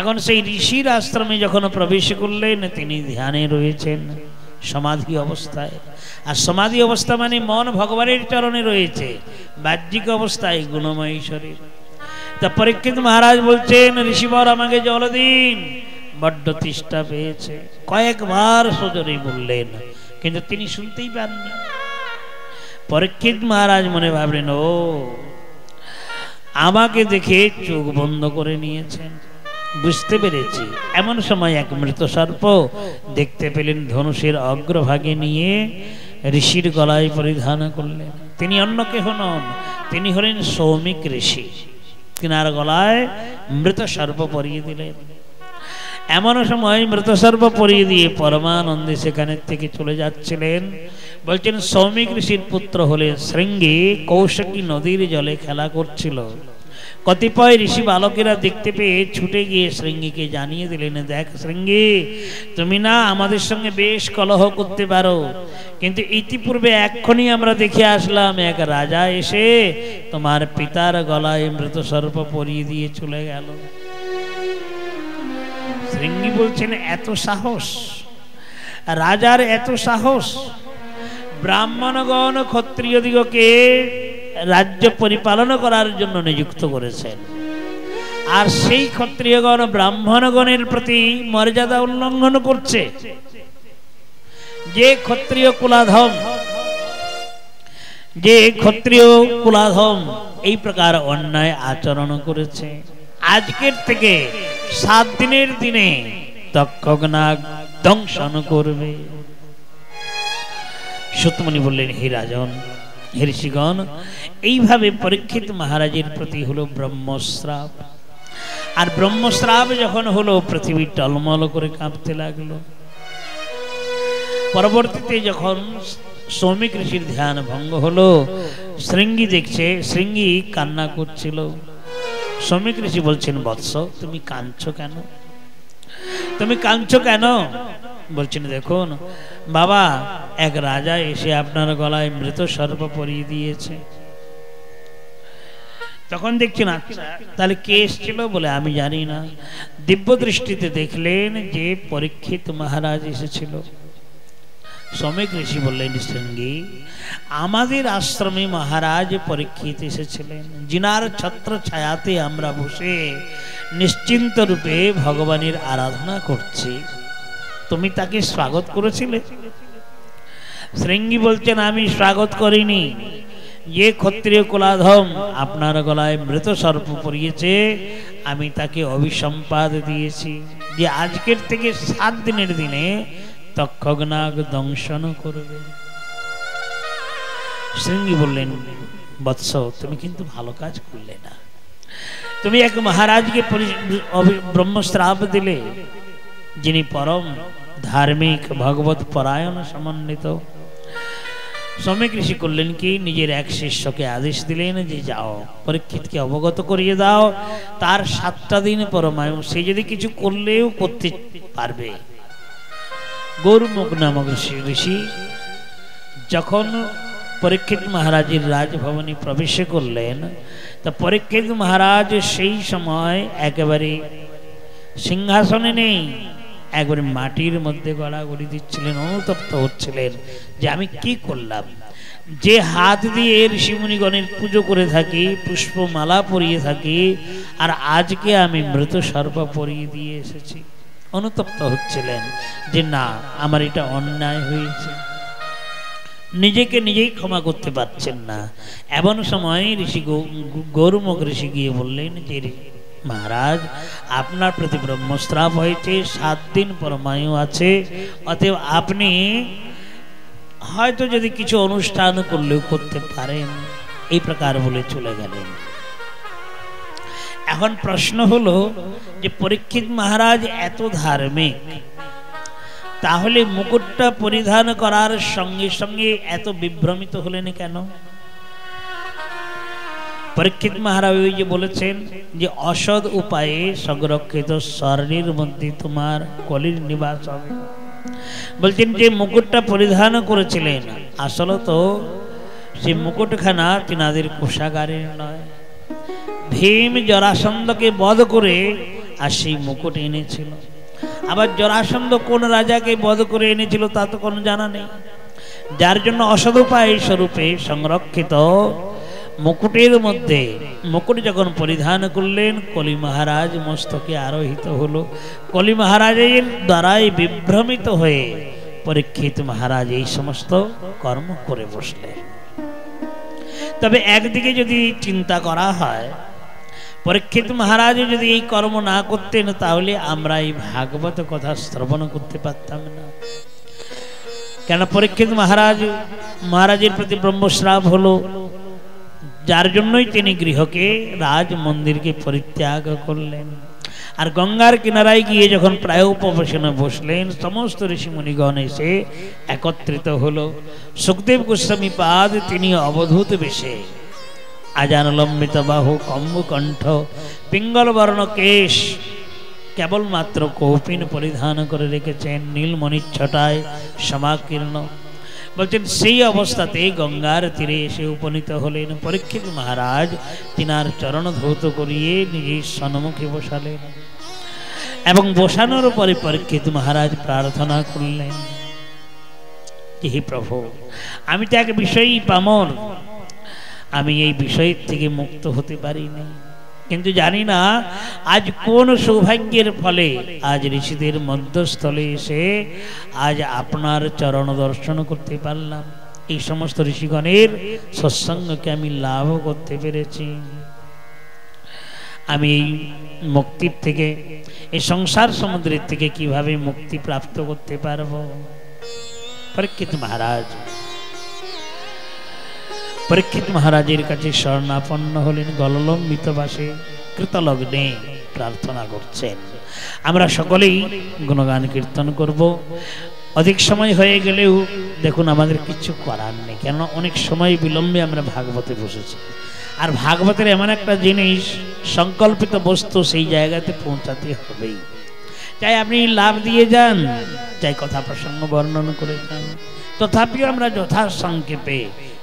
এখন সেই ঋষির আশ্রমে যখন প্রবেশ করলেন তিনি ধ্যানে রয়েছেন, সমাধি অবস্থায়। আর সমাধি অবস্থা মানে মন ভগবানের চরণে রয়েছে, বাহ্যিক অবস্থায় গুণময় শরীর। তা পরীক্ষিত মহারাজ বলছেন, ঋষিবর আমাকে জল দিন, বড্ড তৃষ্ণা পেয়েছে। কয়েকবার সজোরে বললেন কিন্তু তিনি শুনতেই পাননি। পরীক্ষিত মহারাজ মনে ভাবলেন, ও আমাকে দেখে চোখ বন্ধ করে নিয়েছেন, বুঝতে পেরেছি। এমন সময় এক মৃত সর্প দেখতে পেলেন, ধনুষের অগ্রভাগে নিয়ে ঋষির গলায় পরিধান করলেন। তিনি অন্য কেহ নন, তিনি হলেন সৌমিক ঋষি। তিনার গলায় মৃত সর্প পরিয়ে দিলেন। এমন সময় মৃত সর্প পরিয়ে দিয়ে পরমানন্দে সেখানে থেকে চলে যাচ্ছিলেন। বলছেন সৌমিক ঋষির পুত্র হলেন শৃঙ্গী, কৌশিকী নদীর জলে খেলা করছিল। কতিপয় ঋষি বালকেরা দেখতে পেয়ে ছুটে গিয়ে শৃঙ্গীকে জানিয়ে দিলেন, দেখ শৃঙ্গী, তুমি না আমাদের সঙ্গে বেশ কলহ করতে পারো, কিন্তু ইতিপূর্বে এক্ষুনি আমরা দেখে আসলাম এক রাজা এসে তোমার পিতার গলায় মৃত সর্প পরিয়ে দিয়ে চলে গেল। শৃঙ্গী বলছেন, এত সাহস, রাজার এত সাহস! ব্রাহ্মণগণ ক্ষত্রিয়দিগকে রাজ্য পরিপালন করার জন্য নিযুক্ত করেছেন, আর সেই ক্ষত্রিয়গণ ব্রাহ্মণগণের প্রতি মর্যাদা উল্লঙ্ঘন করছে। যে ক্ষত্রিয় কুলাধম এই প্রকার অন্যায় আচরণ করেছে, আজকের থেকে 7 দিনের দিনে তক্ষকনাগ দংশন করবে। সত্যমণি বললেন, হে রাজন, হে ঋষিগণ, এইভাবে পরীক্ষিত মহারাজের প্রতি হলো ব্রহ্মশ্রাপ। আর ব্রহ্মশ্রাপ যখন হলো পৃথিবী টলমল করে কাঁপতে লাগলো। পরবর্তীতে যখন সৌমিক ঋষির ধ্যান ভঙ্গ হলো, শৃঙ্গী দেখছে, শৃঙ্গী কান্না করছিল। সৌমিক ঋষি বলছেন, বৎস, তুমি কাঁদছো কেন? তুমি কাঁদছো কেন? বলছেন, দেখুন বাবা, এক রাজা এসে আপনার গলায় মৃত সর্প পরিয়ে দিয়েছে। তখন দেখছেন, আচ্ছা তাহলে কে এসেছিল? বলে, আমি জানি না। দিব্য দৃষ্টিতে দেখলেন যে পরীক্ষিত মহারাজ এসেছিল। সৌমিক ঋষি বললেন, শৃঙ্গী, আমাদের আশ্রমে মহারাজ পরীক্ষিত এসেছিলেন, জিনার ছত্র ছায়াতে আমরা বসে নিশ্চিন্ত রূপে ভগবানের আরাধনা করছি। তুমি তাকে স্বাগত করেছিলে? শৃঙ্গী বলছেন, আমি স্বাগত করিনি। যে ক্ষত্রিয় কুলাধম আপনার গলায় মৃত সর্প পরিয়েছে, আমি তাকে অভিসম্পাদ দিয়েছি যে আজকের থেকে 7 দিনের দিনে তক্ষকনাগ দংশন করবে। শৃঙ্গী বললেন, বৎস, তুমি কিন্তু ভালো কাজ করলে না। তুমি এক মহারাজকে ব্রহ্মশ্রাপ দিলে। যিনি পরম ধার্মিক ভগবত পরায়ণ সমন্বিত, শ্রমিক ঋষি করলেন কি নিজের এক শিষ্যকে আদেশ দিলেন যে যাও পরীক্ষিতকে অবগত করিয়ে দাও, তার 7টা দিন পরমায়ু, সে যদি কিছু করলেও করতে পারবে। গৌরমুখ নামক ঋষি যখন পরীক্ষিত মহারাজের রাজভবনে প্রবেশ করলেন, তা পরীক্ষিত মহারাজ সেই সময় একেবারে সিংহাসনে নেই, একবারে মাটির মধ্যে গড়াগড়ি দিচ্ছিলেন, অনুতপ্ত হচ্ছিলেন যে আমি কি করলাম। যে হাত দিয়ে ঋষিমুনিগণের পুজো করে থাকি, পুষ্পমালা পরিয়ে থাকি, আর আজকে আমি মৃত সর্প পরিয়ে দিয়ে এসেছি। অনুতপ্ত হচ্ছিলেন যে না, আমার এটা অন্যায় হয়েছে, নিজেকে নিজেই ক্ষমা করতে পারছেন না। এমন সময় ঋষি গৌরমুখ ঋষি গিয়ে বললেন যে মহারাজ, আপনার প্রতি ব্রহ্মস্রাপ হয়েছে, 7 দিন পরমায়ু আছে, অতএব আপনি হয়তো যদি কিছু অনুষ্ঠান করলেও করতে পারেন। এই প্রকার বলে চলে গেলেন। এখন প্রশ্ন হলো যে পরীক্ষিত মহারাজ এত ধার্মিক, তাহলে মুকুটটা পরিধান করার সঙ্গে সঙ্গে এত বিভ্রমিত হলেন কেন? পরীক্ষিত মহারাজ ওই যে বলেছেন যে অসৎ উপায়ে সংরক্ষিত স্বর্ণের মধ্যে তোমার কলির নিবাস হবে। বলছেন যে মুকুটটা পরিধান করেছিলেন, আসলে তো সেই মুকুটখানা তিনাদের কোষাগারের নয়, ভীম জরাসন্ধকে বধ করে আর সেই মুকুট এনেছিল। আবার জরাসন্ধ কোন রাজাকে বধ করে এনেছিল তা তো কোনো জানা নেই, যার জন্য অসৎ উপায় স্বরূপে সংরক্ষিত মুকুটের মধ্যে মুকুট যখন পরিধান করলেন, কলি মহারাজ মস্তকে আরোহিত হলো। কলি মহারাজের দ্বারাই বিভ্রমিত হয়ে পরীক্ষিত মহারাজ এই সমস্ত কর্ম করে বসলেন। তবে একদিকে যদি চিন্তা করা হয়, পরীক্ষিত মহারাজ যদি এই কর্ম না করতেন তাহলে আমরা এই ভাগবত কথা শ্রবণ করতে পারতাম না। কেন পরীক্ষিত মহারাজের প্রতি ব্রহ্মশ্রাপ হলো, যার জন্যই তিনি গৃহকে রাজ মন্দিরকে পরিত্যাগ করলেন। আর গঙ্গার কিনারায় গিয়ে যখন প্রায় উপবেশনে বসলেন, সমস্ত ঋষিমুনিগণ এসে একত্রিত হলো। সুখদেব গোস্বামী পাদ তিনি অবধূত বেশে, আজানলম্বিত বাহু, কম্বকণ্ঠ, পিঙ্গল বর্ণ কেশ, কেবলমাত্র কৌপিন পরিধান করে রেখেছেন, নীলমণির ছটায় সমাকীর্ণ। বলছেন সেই অবস্থাতে গঙ্গার তীরে এসে উপনীত হলেন। পরীক্ষিত মহারাজ তিনার চরণ ধৌত করিয়ে নিজের সন্মুখে বসালেন এবং বসানোর পরে পরীক্ষিত মহারাজ প্রার্থনা করলেন, হে প্রভু, আমি তো এক বিষয়ই পামর, আমি এই বিষয়ের থেকে মুক্ত হতে পারিনি, কিন্তু জানি না আজ কোন সৌভাগ্যের ফলে আজ ঋষিদের মধ্যস্থলে এসে আজ আপনার চরণ দর্শন করতে পারলাম। এই সমস্ত ঋষিগণের সৎসঙ্গকে আমি লাভ করতে পেরেছি। আমি এই মুক্তির থেকে, এই সংসার সমুদ্রের থেকে কিভাবে মুক্তি প্রাপ্ত করতে পারবো? পরীক্ষিত মহারাজের কাছে শরণাপন্ন হলেন, গললম্বিত বাসে কৃতলগ্নে প্রার্থনা করছেন। আমরা সকলেই গুণগান কীর্তন করব। অধিক সময় হয়ে গেলেও দেখুন আমাদের কিছু করার নেই, কেন অনেক সময় বিলম্বে আমরা ভাগবতে বসেছি। আর ভাগবতের এমন একটা জিনিস, সংকল্পিত বস্তু সেই জায়গাতে পৌঁছাতে হবেই, চাই আপনি লাভ দিয়ে যান, চাই কথা প্রসঙ্গ বর্ণন করে যান, তথাপিও আমরা যথাসংক্ষেপে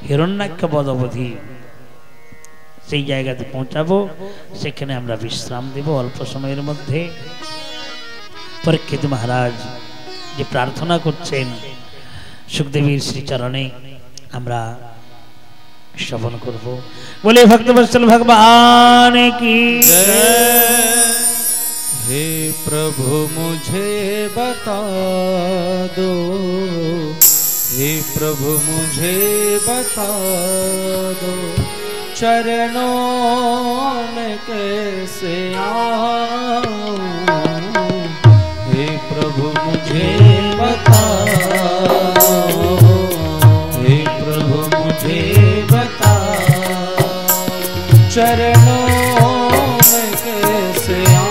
হিরণ্যাক্ষ বধ অবধি সেই জায়গাতে পৌঁছাবো, সেখানে আমরা বিশ্রাম দেব অল্প সময়ের মধ্যে। পরীক্ষিত মহারাজ যে প্রার্থনা করছেন সুখদেবীর শ্রীচরণে আমরা শ্রবণ করব। বলে ভক্তবৎসল ভগবান কি हे प्रभु मुझे बता दो, हे प्रभु मुझे बता दो, चरणों में कैसे आऊं, हे प्रभु मुझे बता दो, हे प्रभु मुझे बता, चरणों में कैसे आऊं,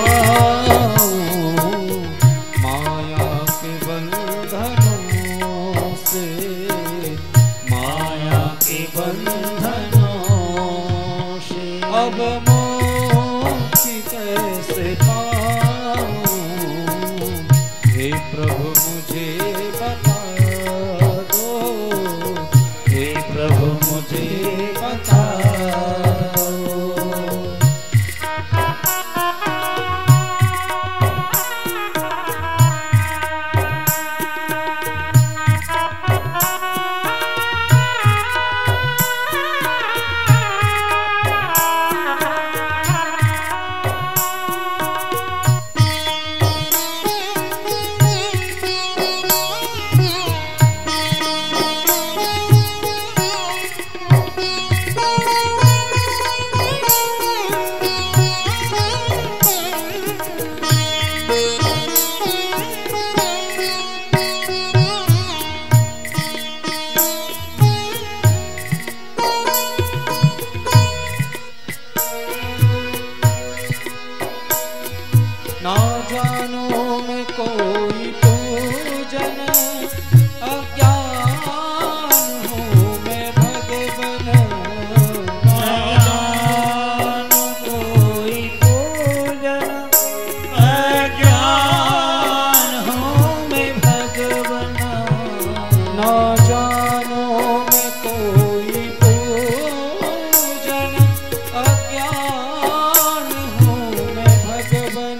के बंधनों से अब मुक्ति कैसे पाऊं, हे प्रभु मुझे बता दो, हे प्रभु मुझे बता दो। ना जानो मैं कोई पूजन, अज्ञान हूँ मैं भगवन। ना जानो कोई पूजन, अज्ञान हूँ मैं भगवन। ना जानो मैं कोई पूजन, अज्ञान हूँ मैं भगवन।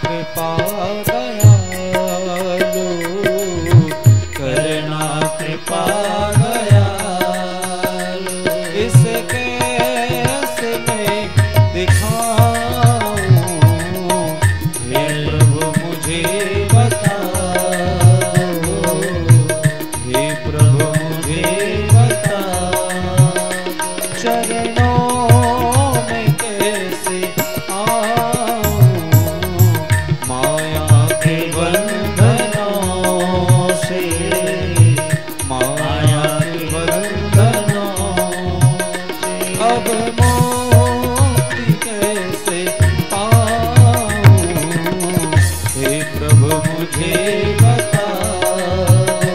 कृपा दयालु, करना कृपा दयालु, इसे कैसे मैं दिखाऊं, हे प्रभु मुझे बता दो, हे प्रभु मुझे बता दो। चरणों में कैसे अब मुक्ति कैसे पाऊं, हे प्रभु मुझे बता दो,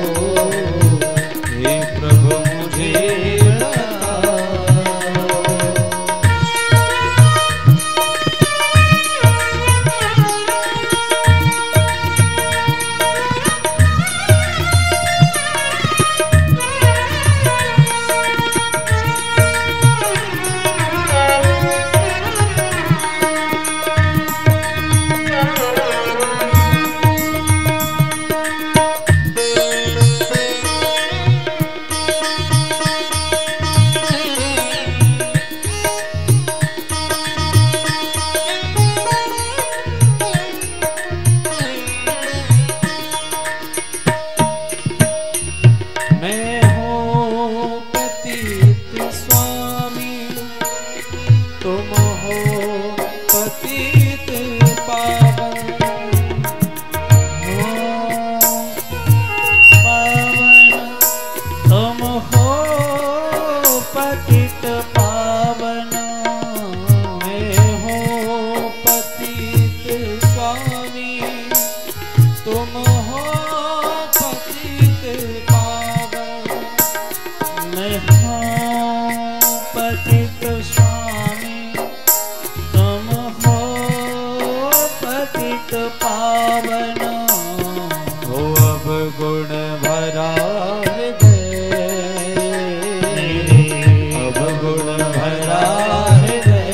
हे प्रभु मुझे बता दो। मैं हूँ पतित स्वामी, तुम हो पतित पावन। तुम हो पतित पावन। मैं हूँ पतित स्वामी, तुम हो पतित पावन। मैं हूँ पतित स्वामी, तुम हो पतित पावन। हो अब गुण भरा हृदय, अब गुण भरा हृदय,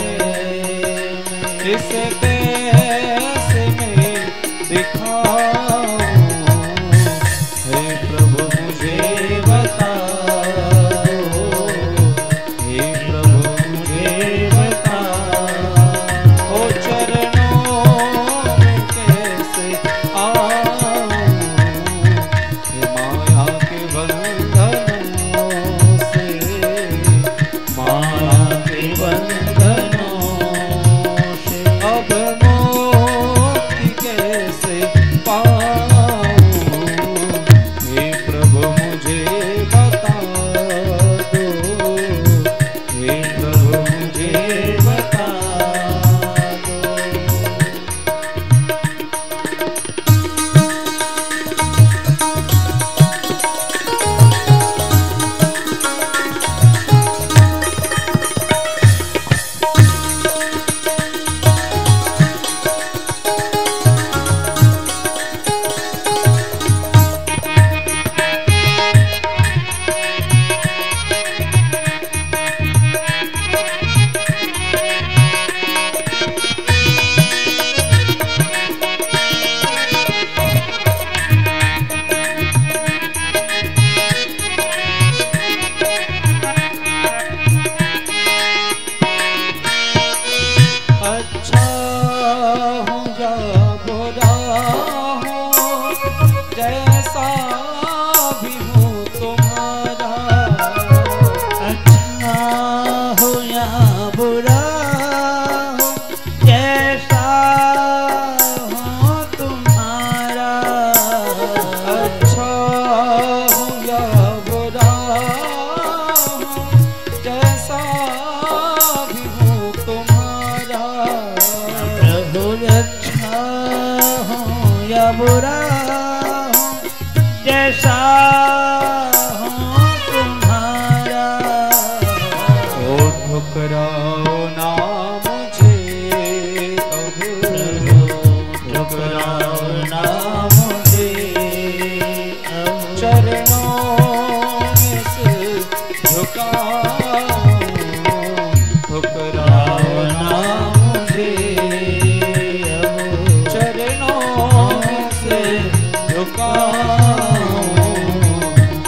इसे कैसे मैं दिखाऊं, हे प्रभु मुझे बता दो, हे प्रभु मुझे बता दो। ओ चरणों में कैसे आऊं, हे माया के बंधनों से, माया के बंधनों से अब मुक्ति कैसे पाऊं, हे प्रभु मुझे बता दो, हे प्रभु बता बुरा जैसा हूँ तुम्हारा ओ ठुकराओ ना मुझे प्रभु ठुकराओ ना मुझे चरणों में सिर झुकाओ ठुकराओ ना मुझे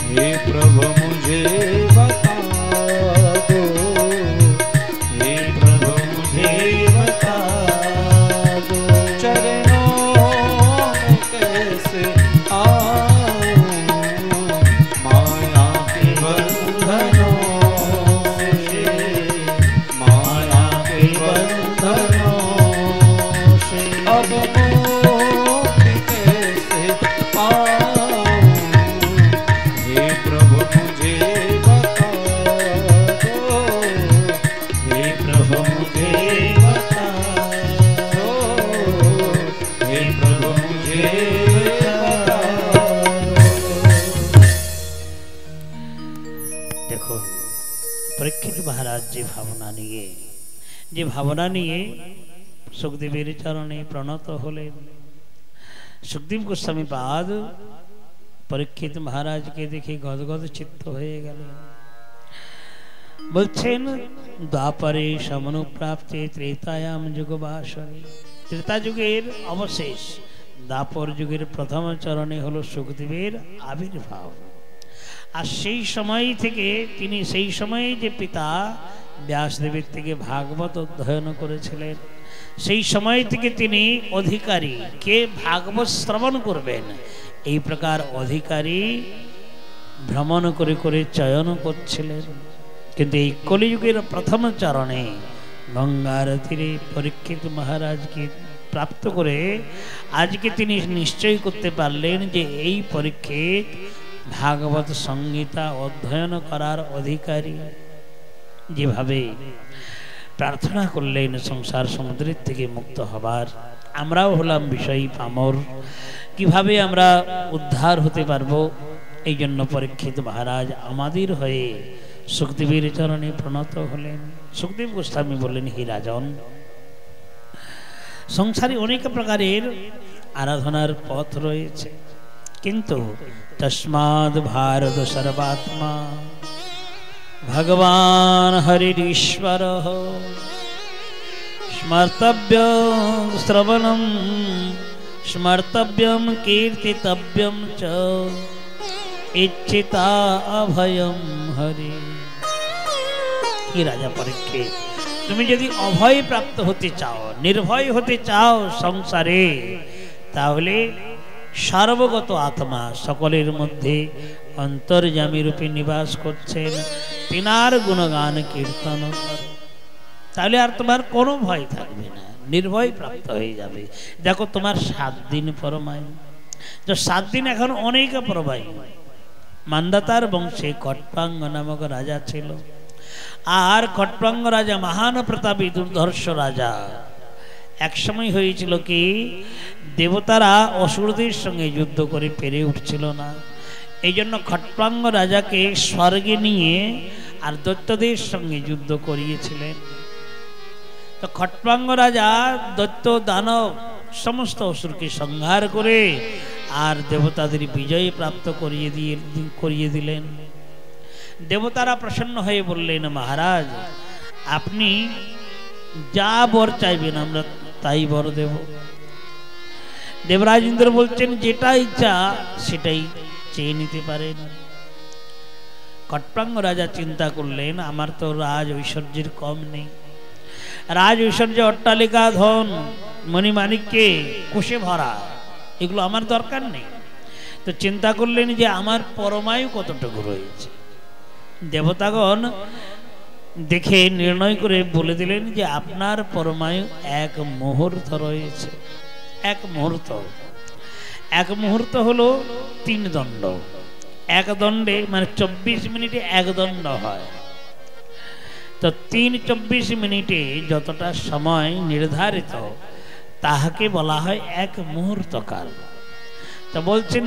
हे प्रभु मुझे बता दो हे प्रभु मुझे बता दो चरणों में कैसे आऊं माया के बंधनों से माया के बंधनों से अब परीक्षित महाराज जे भावना निये सुखदेवेर चरणे प्रणत हलेन सुखदेव गोस्वामी बाद परीक्षित महाराज के देखे गदगद चित्त हये गेलेन बोलছেন द्वापरे समनुप्राप्ते त्रेतायाम युगवासरे त्रेता युगेर अवशेष द्वापर युगेर प्रथम चरणे हलो सुखदेवेर आविर्भाव আর সেই সময় থেকে তিনি সেই সময়ে যে পিতা ব্যাসদেবের থেকে ভাগবত অধ্যয়ন করেছিলেন সেই সময় থেকে তিনি অধিকারী কে ভাগবত শ্রবণ করবেন এই প্রকার অধিকারী ভ্রমণ করে করে চয়ন করছিলেন কিন্তু এই কলিযুগের প্রথম চরণে গঙ্গার তীরে পরীক্ষিত মহারাজকে প্রাপ্ত করে আজকে তিনি নিশ্চয় করতে পারলেন যে এই পরীক্ষিত भागवत संगीता अध्ययन करार अधिकारी যেভাবে प्रार्थना করলেন संसार समुद्रेर থেকে मुक्त हबार আমরাও হলাম বিষয়ী পামর কিভাবে আমরা উদ্ধার হতে পারবো এই জন্য পরীক্ষিত মহারাজ আমাদের হয়ে সুখদেবের চরণে প্রণত হলেন সুখদেব গোস্বামী বললেন হে রাজন সংসারে অনেক প্রকারের আরাধনার পথ রয়েছে किंतु तस्माद् भारत सर्वात्मा भगवान हरिरीश्वर स्मर्तव्यं श्रवणं स्मर्तव्यं कीर्तितव्यं च इच्छिता अभयं हरि हे राजा परीक्षित तुम यदि अभय प्राप्त होते चाओ निर्भय होते चाओ संसारे ताहले सर्वगत आत्मा सकलेर मध्य अंतर्यामी रूपे निवास करछेन तिनार गुणगान कीर्तन ताहले आर तुम्हार कोनो भय थाकबे ना निर्भय प्राप्त हये जाबे देखो तुम्हार 7 दिन परमाय तो 7 दिन एखन अनेक परमाय मान्दातार वंशे कट्टांग नामक राजा छिलो আর খট্টঙ্গ রাজা মহান প্রতাপী দুর্ধর্ষ রাজা। এক সময় হয়েছিল কি, দেবতারা অসুরদের সঙ্গে যুদ্ধ করে পেরে উঠছিল না, এই জন্য খট্টঙ্গ রাজাকে স্বর্গে নিয়ে আর দৈত্যদের সঙ্গে যুদ্ধ করিয়েছিলেন। তো খট্টঙ্গ রাজা দৈত্য দানব সমস্ত অসুরকে সংহার করে আর দেবতাদের বিজয় প্রাপ্ত করিয়ে দিলেন। দেবতারা প্রসন্ন হয়ে বললেন, মহারাজ আপনি যা বর চাইবেন আমরা তাই বর দেব। দেবরাজ ইন্দ্র বলছেন, যেটা ইচ্ছা সেটাই চেয়ে নিতে পারেন। খট্টঙ্গ রাজা চিন্তা করলেন, আমার তো রাজ ঐশ্বর্যের কম নেই, রাজ ঐশ্বর্য অট্টালিকা ধন মণিমাণিক্যে কোষে ভরা, এগুলো আমার দরকার নেই। তো চিন্তা করলেন যে আমার পরমায়ু কতটুকু রয়েছে। দেবতাগণ দেখে নির্ণয় করে বলে দিলেন যে আপনার পরমায়ু 1 মুহূর্ত রয়েছে। 1 মুহূর্ত, 1 মুহূর্ত হলো 3 দণ্ড। 1 দণ্ডে মানে 24 মিনিটে 1 দণ্ড হয়। তো 3-24 মিনিটে যতটা সময় নির্ধারিত তাহাকে বলা হয় 1 মুহূর্ত কাল। তো বলছেন,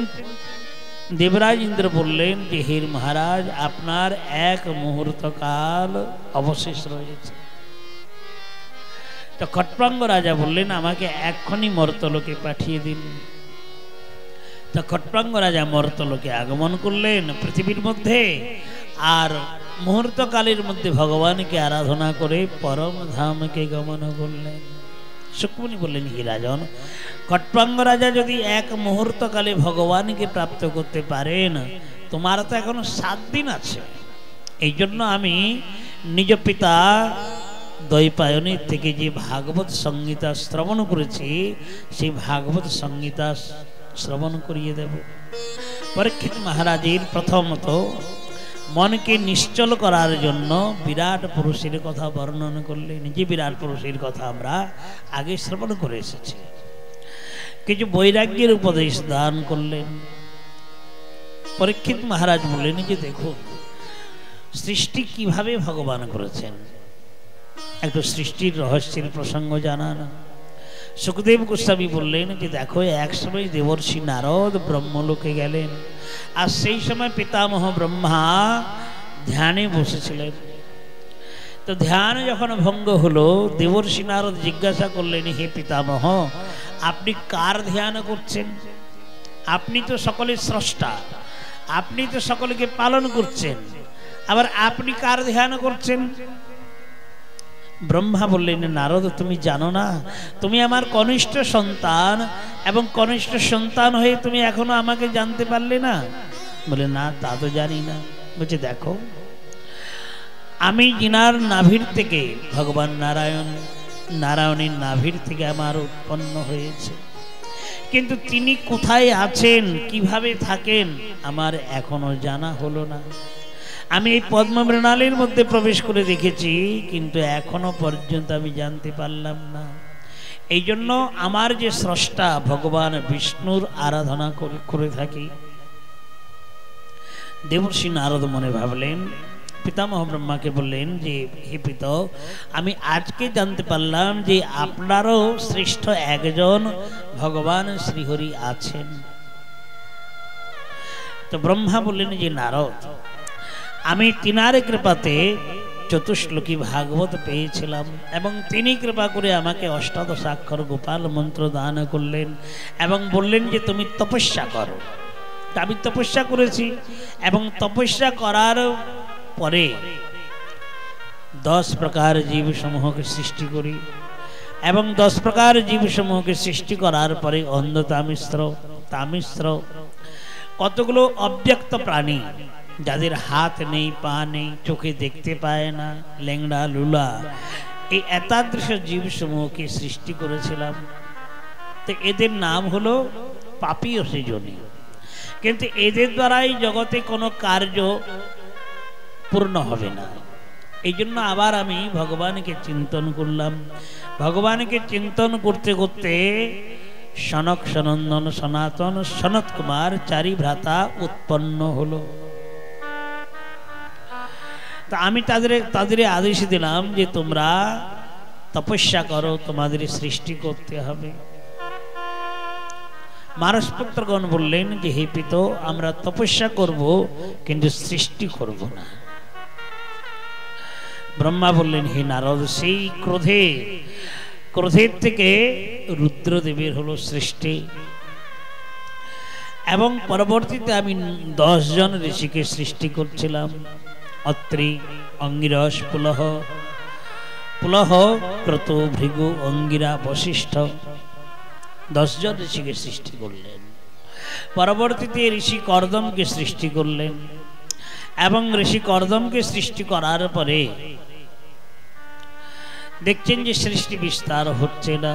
দেবরাজ ইন্দ্র বললেন যে হে মহারাজ আপনার 1 মুহূর্ত কাল অবশেষ রয়েছে। তো খট্টঙ্গ রাজা বললেন, আমাকে এক্ষুনি মর্তলোকে পাঠিয়ে দিন। তো খট্টঙ্গ রাজা মর্তলোকে আগমন করলেন পৃথিবীর মধ্যে, আর মুহূর্তকালের মধ্যে ভগবানকে আরাধনা করে পরম ধামকে গমন করলেন। শুকমুনি বললেন, হি রাজন, খট্টঙ্গ রাজা যদি 1 মুহূর্তকালে ভগবানকে প্রাপ্ত করতে পারেন, তোমার তো এখনো 7 দিন আছে। এই জন্য আমি নিজ পিতা দৈপায়নের থেকে যে ভাগবত সংহিতা শ্রবণ করেছি, সেই ভাগবত সংহিতা শ্রবণ করিয়ে দেব। পরীক্ষিত মহারাজের প্রথমত মনকে নিশ্চল করার জন্য বিরাট পুরুষের কথা বর্ণন করলেন। যে বিরাট পুরুষের কথা আমরা আগে শ্রবণ করে এসেছি। কিছু বৈরাগ্যের উপদেশ দান করলেন। পরীক্ষিত মহারাজ বললেন যে দেখুন, সৃষ্টি কিভাবে ভগবান করেছেন, একটু সৃষ্টির রহস্যের প্রসঙ্গ জানান। সুখদেব গোস্বামী বললেন যে দেখো, এক সময় দেবর্ষি নারদ ব্রহ্মলোকে গেলেন, আর সেই সময় পিতামহ ব্রহ্মা ধ্যানে বসেছিলেন। তো ধ্যান যখন ভঙ্গ হলো, দেবর্ষি নারদ জিজ্ঞাসা করলেন, হে পিতামহ আপনি কার ধ্যান করছেন? আপনি তো সকলের স্রষ্টা, আপনি তো সকলকে পালন করছেন, আবার আপনি কার ধ্যান করছেন? ব্রহ্মা বললেন, নারদ তুমি জানো না, তুমি আমার কনিষ্ঠ সন্তান, এবং কনিষ্ঠ সন্তান হয়ে তুমি এখনো আমাকে জানতে পারলে না? বলে, না তা তো জানি না। বলছে, দেখো আমি জিনার নাভির থেকে ভগবান নারায়ণের নাভির থেকে আমার উৎপন্ন হয়েছে, কিন্তু তিনি কোথায় আছেন, কিভাবে থাকেন আমার এখনো জানা হলো না। আমি এই পদ্মমৃণালের মধ্যে প্রবেশ করে দেখেছি, কিন্তু এখনো পর্যন্ত আমি জানতে পারলাম না। এই জন্য আমার যে স্রষ্টা ভগবান বিষ্ণুর আরাধনা করে থাকি। দেবর্ষি নারদ মনে ভাবলেন, পিতামহ ব্রহ্মাকে বললেন যে হে পিত, আমি আজকে জানতে পারলাম যে আপনারও শ্রেষ্ঠ একজন ভগবান শ্রীহরি আছেন। তো ব্রহ্মা বললেন যে নারদ, আমি তিনার কৃপাতে চতুশ্লোকী ভাগবত পেয়েছিলাম, এবং তিনি কৃপা করে আমাকে 18 গোপাল মন্ত্র দান করলেন, এবং বললেন যে তুমি তপস্যা করো। আমি তপস্যা করেছি, এবং তপস্যা করার পরে 10 প্রকার জীব সমূহকে সৃষ্টি করি, এবং 10 প্রকার জীব সমূহকে সৃষ্টি করার পরে অন্ধ তামিশ্র কতগুলো অব্যক্ত প্রাণী, যাদের হাত নেই, পা নেই, চোখে দেখতে পায় না, ল্যাংড়া লুলা, এই এতাদৃশ জীব সমূহকে সৃষ্টি করেছিলাম। তো এদের নাম হলো পাপী ও সৃজনী। কিন্তু এদের দ্বারাই জগতে কোনো কার্য পূর্ণ হবে না। এই জন্য আবার আমি ভগবানকে চিন্তন করলাম। ভগবানকে চিন্তন করতে করতে সনক সনন্দন সনাতন সনত কুমার 4 ভ্রাতা উৎপন্ন হলো। তা আমি তাদের আদেশ দিলাম যে তোমরা তপস্যা করো, তোমাদের সৃষ্টি করতে হবে। মানসপুত্রগণ বললেন যে হে পিত, আমরা তপস্যা করব কিন্তু সৃষ্টি করব না। ব্রহ্মা বললেন হে নারদ, সেই ক্রোধের থেকে রুদ্রদেবের হলো সৃষ্টি, এবং পরবর্তীতে আমি 10 জন ঋষিকে সৃষ্টি করছিলাম। অত্রি, অঙ্গিরস, পুলহ, ক্রতু, ভৃগু, অঙ্গিরা, বশিষ্ঠ, 10 জন ঋষিকে সৃষ্টি করলেন। পরবর্তীতে ঋষি কর্দমকে সৃষ্টি করলেন, এবং ঋষি কর্দমকে সৃষ্টি করার পরে দেখছেন যে সৃষ্টি বিস্তার হচ্ছে না।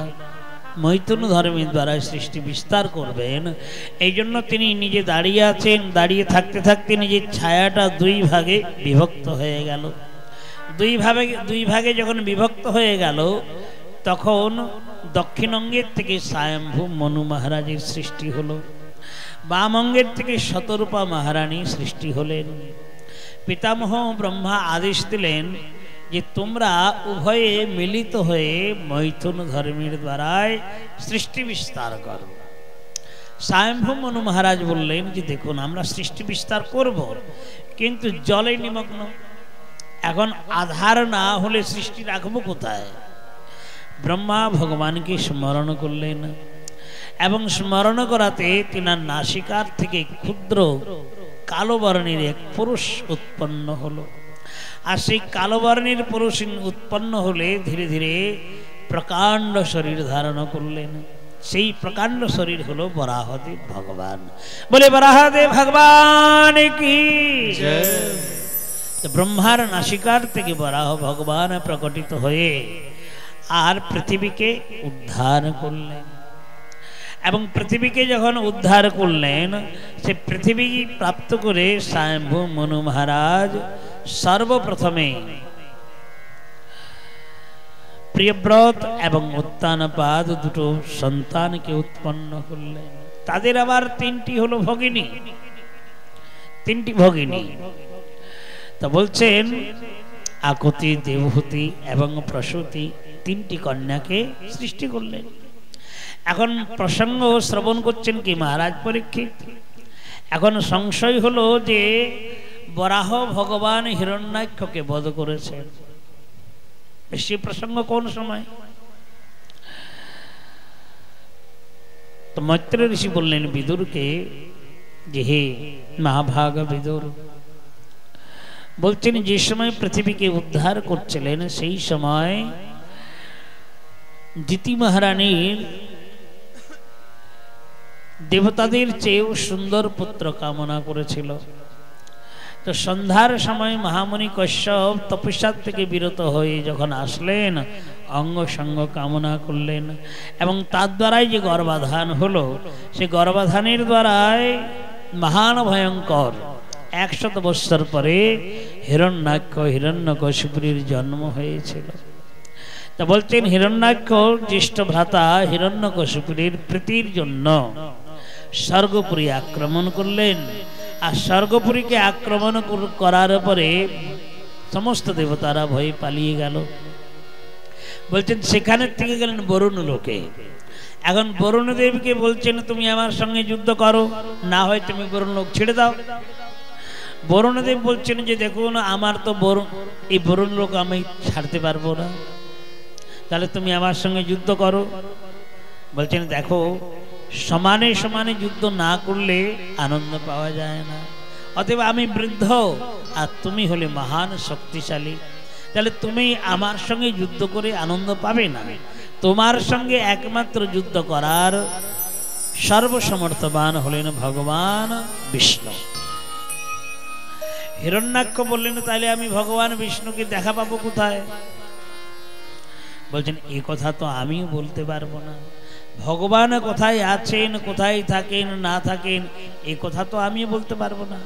মৈথুন ধর্মের দ্বারা সৃষ্টি বিস্তার করবেন, এই জন্য তিনি নিজে দাঁড়িয়ে আছেন। দাঁড়িয়ে থাকতে থাকতে নিজের ছায়াটা 2 ভাগে বিভক্ত হয়ে গেল। 2 ভাগে যখন বিভক্ত হয়ে গেল, তখন দক্ষিণ অঙ্গের থেকে স্বয়ম্ভু মনু মহারাজের সৃষ্টি হলো, বাম অঙ্গের থেকে শতরূপা মহারানী সৃষ্টি হলেন। পিতামহ ব্রহ্মা আদেশ দিলেন যে তোমরা উভয়ে মিলিত হয়ে মৈথুন ধর্মের দ্বারাই সৃষ্টি বিস্তার করো। স্বয়ম্ভু মনু মহারাজ বললেন যে দেখুন, আমরা সৃষ্টি বিস্তার করব, কিন্তু জলে নিমগ্ন, এখন আধার না হলে সৃষ্টি রাখবো কোথায়? ব্রহ্মা ভগবানকে স্মরণ করলেন, এবং স্মরণ করাতে তিনার নাসিকার থেকে ক্ষুদ্র কালো বর্ণের এক পুরুষ উৎপন্ন হলো। আর সেই কালো বর্ণের পুরুষ উৎপন্ন হলে ধীরে ধীরে প্রকাণ্ড শরীর ধারণ করলেন। সেই প্রকাণ্ড শরীর হলো বরাহদেব ভগবান। বলে বরাহদেব ভগবান কি জয়। ব্রহ্মার নাসিকার থেকে বরাহ ভগবান প্রকটিত হয়ে আর পৃথিবীকে উদ্ধার করলেন, এবং পৃথিবীকে যখন উদ্ধার করলেন, সে পৃথিবী প্রাপ্ত করে স্বয়ম্ভু মনু মহারাজ সর্বপ্রথমে প্রিয়ব্রত এবং উত্তানপাদ দুটো সন্তানকে উৎপন্ন করলেন। তাদের আবার 3টি হলো ভগিনী, 3টি ভগিনী। তা বলছেন আকুতি, দেবহূতি এবং প্রসূতি 3টি কন্যাকে সৃষ্টি করলেন। এখন প্রসঙ্গ শ্রবণ করছেন কি মহারাজ পরীক্ষিত। এখন সংশয় হলো যে বরাহ ভগবান হিরণ্যাক্ষকে বধ করেছেন, সে প্রসঙ্গ কোন সময়? তো মৈত্র ঋষি বললেন বিদুরকে যে হে মহাভাগ বিদুর, বলছেন যে সময় পৃথিবীকে উদ্ধার করছিলেন, সেই সময় দিতি মহারানীর দেবতাদের চেয়েও সুন্দর পুত্র কামনা করেছিল। তো সন্ধ্যার সময় মহামুনি কশ্যপ তপস্যার থেকে বিরত হয়ে যখন আসলেন, অঙ্গ সঙ্গ কামনা করলেন, এবং তার দ্বারাই যে গর্ভাধান হলো, সে গর্ভাধানের দ্বারাই মহান ভয়ঙ্কর 100 বৎসর পরে হিরণ্যাক্ষ হিরণ্যকশিপুরীর জন্ম হয়েছিল। তা বলছেন হিরণ্যাক্ষ জ্যেষ্ঠ ভ্রাতা হিরণ্যকশিপুরীর প্রীতির জন্য স্বর্গপুরী আক্রমণ করলেন, আর স্বর্গপুরীকে আক্রমণ করার পরে সমস্ত দেবতারা ভয়ে পালিয়ে গেল। বলছেন সেখানে থেকে গেলেন বরুণ লোকে। এখন বরুণ দেবকে বলছেন তুমি আমার সঙ্গে যুদ্ধ করো, না হয় তুমি বরুণ লোক ছেড়ে দাও। বরুণ দেব বলছেন যে দেখুন, আমার তো এই বরুণ লোক আমি ছাড়তে পারবো না, তাহলে তুমি আমার সঙ্গে যুদ্ধ করো। বলছেন দেখো, সমানে সমানে যুদ্ধ না করলে আনন্দ পাওয়া যায় না, অতএব আমি বৃদ্ধ আর তুমি হলে মহান শক্তিশালী, তাহলে তুমি আমার সঙ্গে যুদ্ধ করে আনন্দ পাবে না। তোমার সঙ্গে একমাত্র যুদ্ধ করার সর্বসমর্থবান হলেন ভগবান বিষ্ণু। হিরণ্যাক্ষ বললেন তাহলে আমি ভগবান বিষ্ণুকে দেখা পাবো কোথায়? বলছেন এই কথা তো আমিও বলতে পারবো না, ভগবান কোথায় আছেন, কোথায় থাকেন না থাকেন, এই কথা তো আমিও বলতে পারবো না,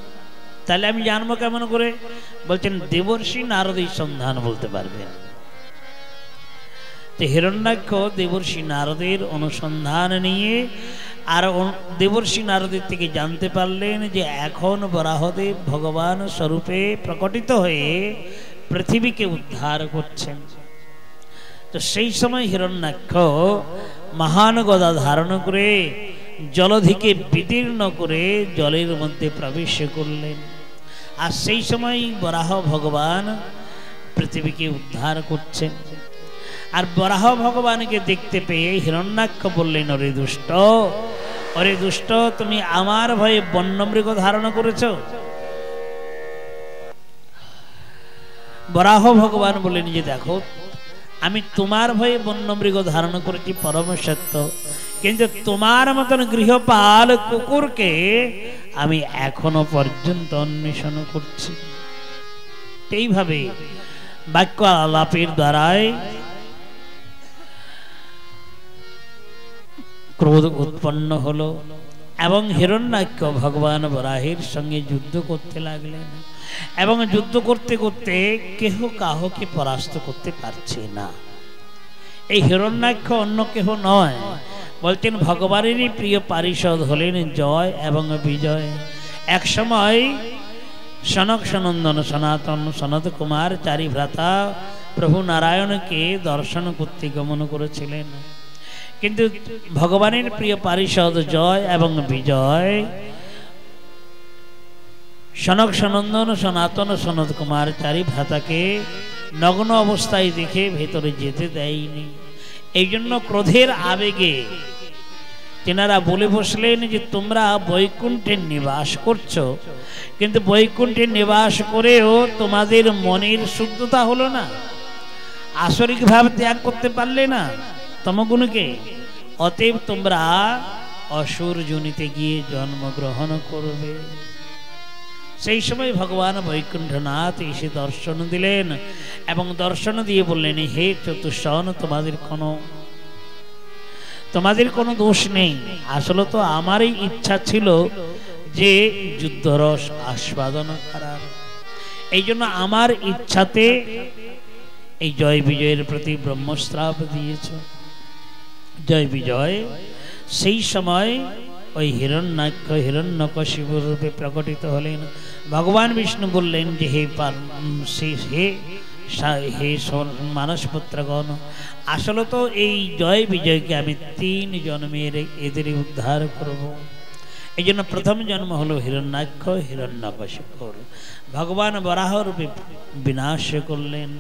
তাহলে আমি জানবো কেমন করে? বলছেন দেবর্ষি নারদের সন্ধান বলতে পারবেন। তো হিরণ্যাক্ষ দেবর্ষি নারদের অনুসন্ধান নিয়ে আর দেবর্ষি নারদের থেকে জানতে পারলেন যে এখন বরাহদেব ভগবান স্বরূপে প্রকটিত হয়ে পৃথিবীকে উদ্ধার করছেন। তো সেই সময় হিরণ্যাক্ষ মহান গদা ধারণ করে জলধিকে বিদীর্ণ করে জলের মধ্যে প্রবেশ করলেন। আর সেই সময় বরাহ ভগবান পৃথিবীকে উদ্ধার করছেন। আর বরাহ ভগবানকে দেখতে পেয়ে হিরণ্যাক্ষ বললেন, অরে দুষ্ট, তুমি আমার ভয়ে বন্যমৃগ ধারণ করেছ। বরাহ ভগবান বললেন যে দেখো, আমি তোমার ভয়ে বন্যমৃগ ধারণ করেছি পরম সত্য, কিন্তু তোমার মতন গৃহপাল কুকুরকে আমি এখনো পর্যন্ত অন্বেষণ করছি। এইভাবে বাক্য আলাপের দ্বারাই ক্রোধ উৎপন্ন হলো এবং হিরণ্যাক্ষ ভগবান বরাহের সঙ্গে যুদ্ধ করতে লাগলেন। এবং যুদ্ধ করতে করতে কেহ কাহকে পরাস্ত করতে পারছে না। এই হিরণ্যাক্ষ অন্য কেহ নয়, বলতেন ভগবানেরই প্রিয় পারিষদ হলেন জয় এবং বিজয়। এক সময় সনক সনন্দন সনাতন সনত কুমার চারি ভ্রাতা প্রভু নারায়ণকে দর্শন করতে গমন করেছিলেন, কিন্তু ভগবানের প্রিয় পারিষদ জয় এবং বিজয় সনক সনন্দন সনাতন সনত কুমার চারি ভ্রাতাকে নগ্ন অবস্থায় দেখে ভেতরে যেতে দেয়নি। এই জন্য ক্রোধের আবেগে তেনারা বলে বসলেন যে তোমরা বৈকুণ্ঠে নিবাস করছো, কিন্তু বৈকুণ্ঠে নিবাস করেও তোমাদের মনের শুদ্ধতা হলো না, আসরিক ভাব ত্যাগ করতে পারলে না তমগুণকে। অতএব তোমরা অসুর যোনিতে গিয়ে জন্মগ্রহণ করবে। সেই সময় ভগবান বৈকুণ্ঠনাথ এসে দর্শন দিলেন এবং দর্শন দিয়ে বললেন, হে চতুষ্ষণ, তোমাদের কোনো দোষ নেই। আসলে তো আমারই ইচ্ছা ছিল যে যুদ্ধরস আস্বাদন করার, এই জন্য আমার ইচ্ছাতে এই জয় বিজয়ের প্রতি ব্রহ্মশ্রাপ দিয়েছ। জয় বিজয় সেই সময় ওই হিরণ্যাক্ষ হিরণ্যকশিপু রূপে প্রকটিত হলেন। ভগবান বিষ্ণু বললেন যে হে মানসপুত্রগণ, আসলে তো এই জয় বিজয়কে আমি 3 জন্মের এদের উদ্ধার করব। এই জন্য প্রথম জন্ম হলো হিরণ্যাক্ষ হিরণ্যকশিপুর। ভগবান বরাহ রূপে বিনাশ করলেন।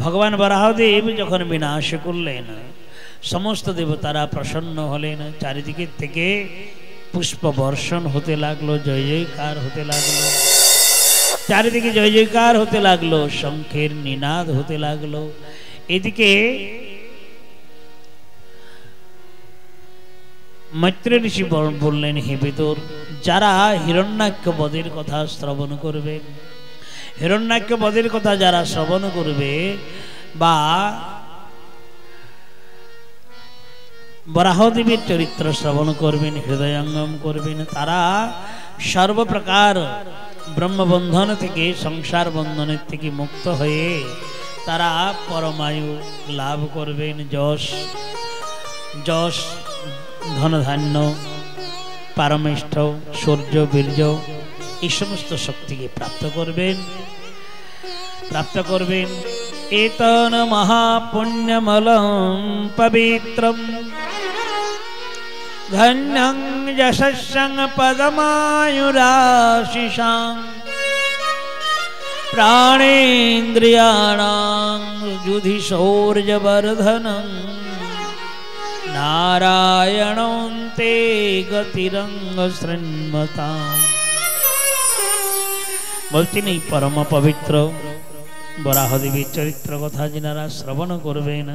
ভগবান বরাহদেব যখন বিনাশ করলেন, সমস্ত দেবতারা প্রসন্ন হলেন। চারিদিকে থেকে পুষ্প বর্ষণ হতে লাগলো, জয় জয়কার হতে লাগলো, চারিদিকে জয় জয়কার হতে লাগলো, শঙ্খের নিনাদ হতে লাগলো। এদিকে মৈত্রেয় ঋষি বললেন, হে বিদুর, যারা হিরণ্যাক্ষ বধের কথা শ্রবণ করবে, হিরণ্যাক্ষ বধের কথা যারা শ্রবণ করবে বা বরাহদেবীর চরিত্র শ্রবণ করবেন, হৃদয়ঙ্গম করবেন, তারা সর্বপ্রকার ব্রহ্মবন্ধন থেকে, সংসার বন্ধনের থেকে মুক্ত হয়ে তারা পরমায়ু লাভ করবেন। যশ ধনধান্য পারমেষ্ঠ সূর্য বীর্য এই সমস্ত শক্তিকে প্রাপ্ত করবেন। এতন মহাপুণ্যমলং পবিত্রম ধন্যং যশস্যং পদমায়ুরাশিষাং প্রাণেন্দ্রিয়াণাং যুধি শৌর্যবর্ধনং নারায়ণং তে গতিরঙ্গ শৃণ্মতাম। বলছেন এই পরম পবিত্র বরাহদেবীর চরিত্র কথা যারা শ্রবণ করবেন,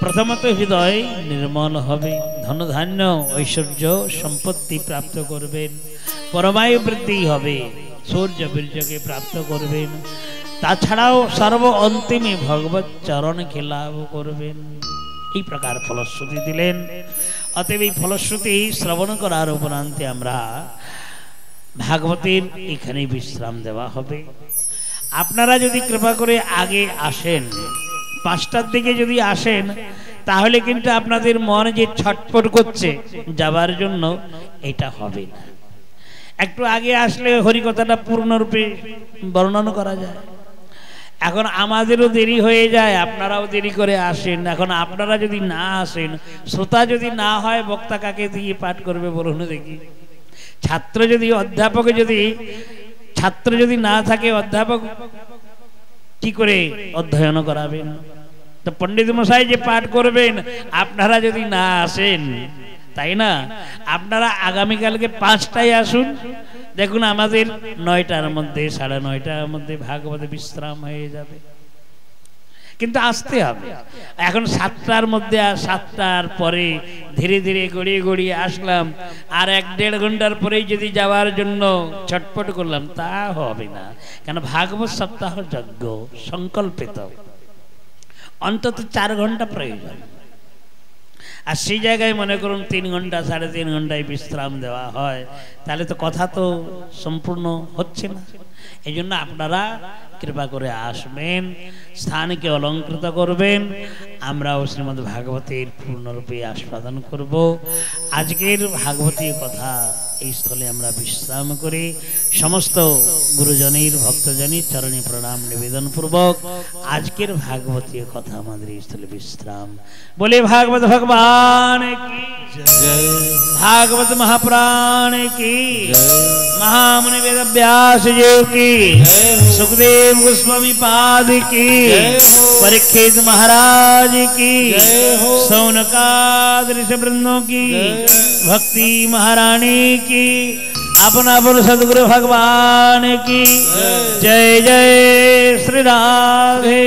প্রথমত হৃদয় নির্মল হবে, ধনধান্য ঐশ্বর্য সম্পত্তি প্রাপ্ত করবেন, পরমায়ু বৃদ্ধি হবে, সূর্য বীর্যকে প্রাপ্ত করবেন, তাছাড়াও সর্ব অন্তিমে ভগবত চরণকে লাভ করবেন। এই প্রকার ফলশ্রুতি দিলেন। অতএব এই ফলশ্রুতি শ্রবণ করার উপরান্তে আমরা ভাগবতের এখানে বিশ্রাম দেওয়া হবে। আপনারা যদি কৃপা করে আগে আসেন, 5টার দিকে যদি আসেন, তাহলে কিন্তু আপনাদের মন যে ছটফট করছে যাবার জন্য, এটা হবে না। একটু আগে আসলে হরিকথাটা পূর্ণরূপে বর্ণনা করা যায়। এখন আমাদেরও দেরি হয়ে যায়, আপনারাও দেরি করে আসেন। এখন আপনারা যদি না আসেন, শ্রোতা যদি না হয়, বক্তা কাকে দিয়ে পাঠ করবে বলুন দেখি? ছাত্র যদি না থাকে, অধ্যাপক কি করে অধ্যয়ন করাবেন? তো পণ্ডিত মশাই যে পাঠ করবেন, আপনারা যদি না আসেন, তাই না? আপনারা আগামীকালকে 5টায় আসুন, দেখুন আমাদের 9টার মধ্যে 9:30টার মধ্যে ভাগবত বিশ্রাম হয়ে যাবে। কিন্তু আসতে হবে। এখন 7টার মধ্যে আর 7টার পরে ধীরে ধীরে গড়িয়ে গড়িয়ে আসলাম, আর 1-1.5 ঘন্টার পরেই যদি যাওয়ার জন্য ছটপট করলাম, তা হবে না। কেন ভাগবত সপ্তাহ যজ্ঞ সংকল্পিত, অন্তত 4 ঘন্টা প্রয়োজন। আর সেই জায়গায় মনে করুন 3 ঘন্টা 3.5 ঘন্টায় বিশ্রাম দেওয়া হয়, তাহলে তো কথা তো সম্পূর্ণ হচ্ছে না। এই জন্য আপনারা কৃপা করে আসবেন, স্থানকে অলঙ্কৃত করবেন। আমরাও শ্রীমদ্ ভাগবতের পূর্ণরূপে আস্বাদন করব। আজকের ভাগবতীয় কথা এই স্থলে আমরা বিশ্রাম করি। সমস্ত গুরুজনের ভক্তজনের চরণে প্রণাম নিবেদন পূর্বক আজকের ভাগবতীয় কথা আমাদের এই স্থলে বিশ্রাম। বলে ভাগবত ভগবান কি জয়, भागवत महापुराण की, महामुनि वेद व्यास जी की, सुखदेव गोस्वामी पाद की, परीक्षित महाराज की, सौनकाद ऋषि वृंदों की, भक्ति महारानी की, अपना अपन सदगुरु भगवान की जय। जय श्री राधे।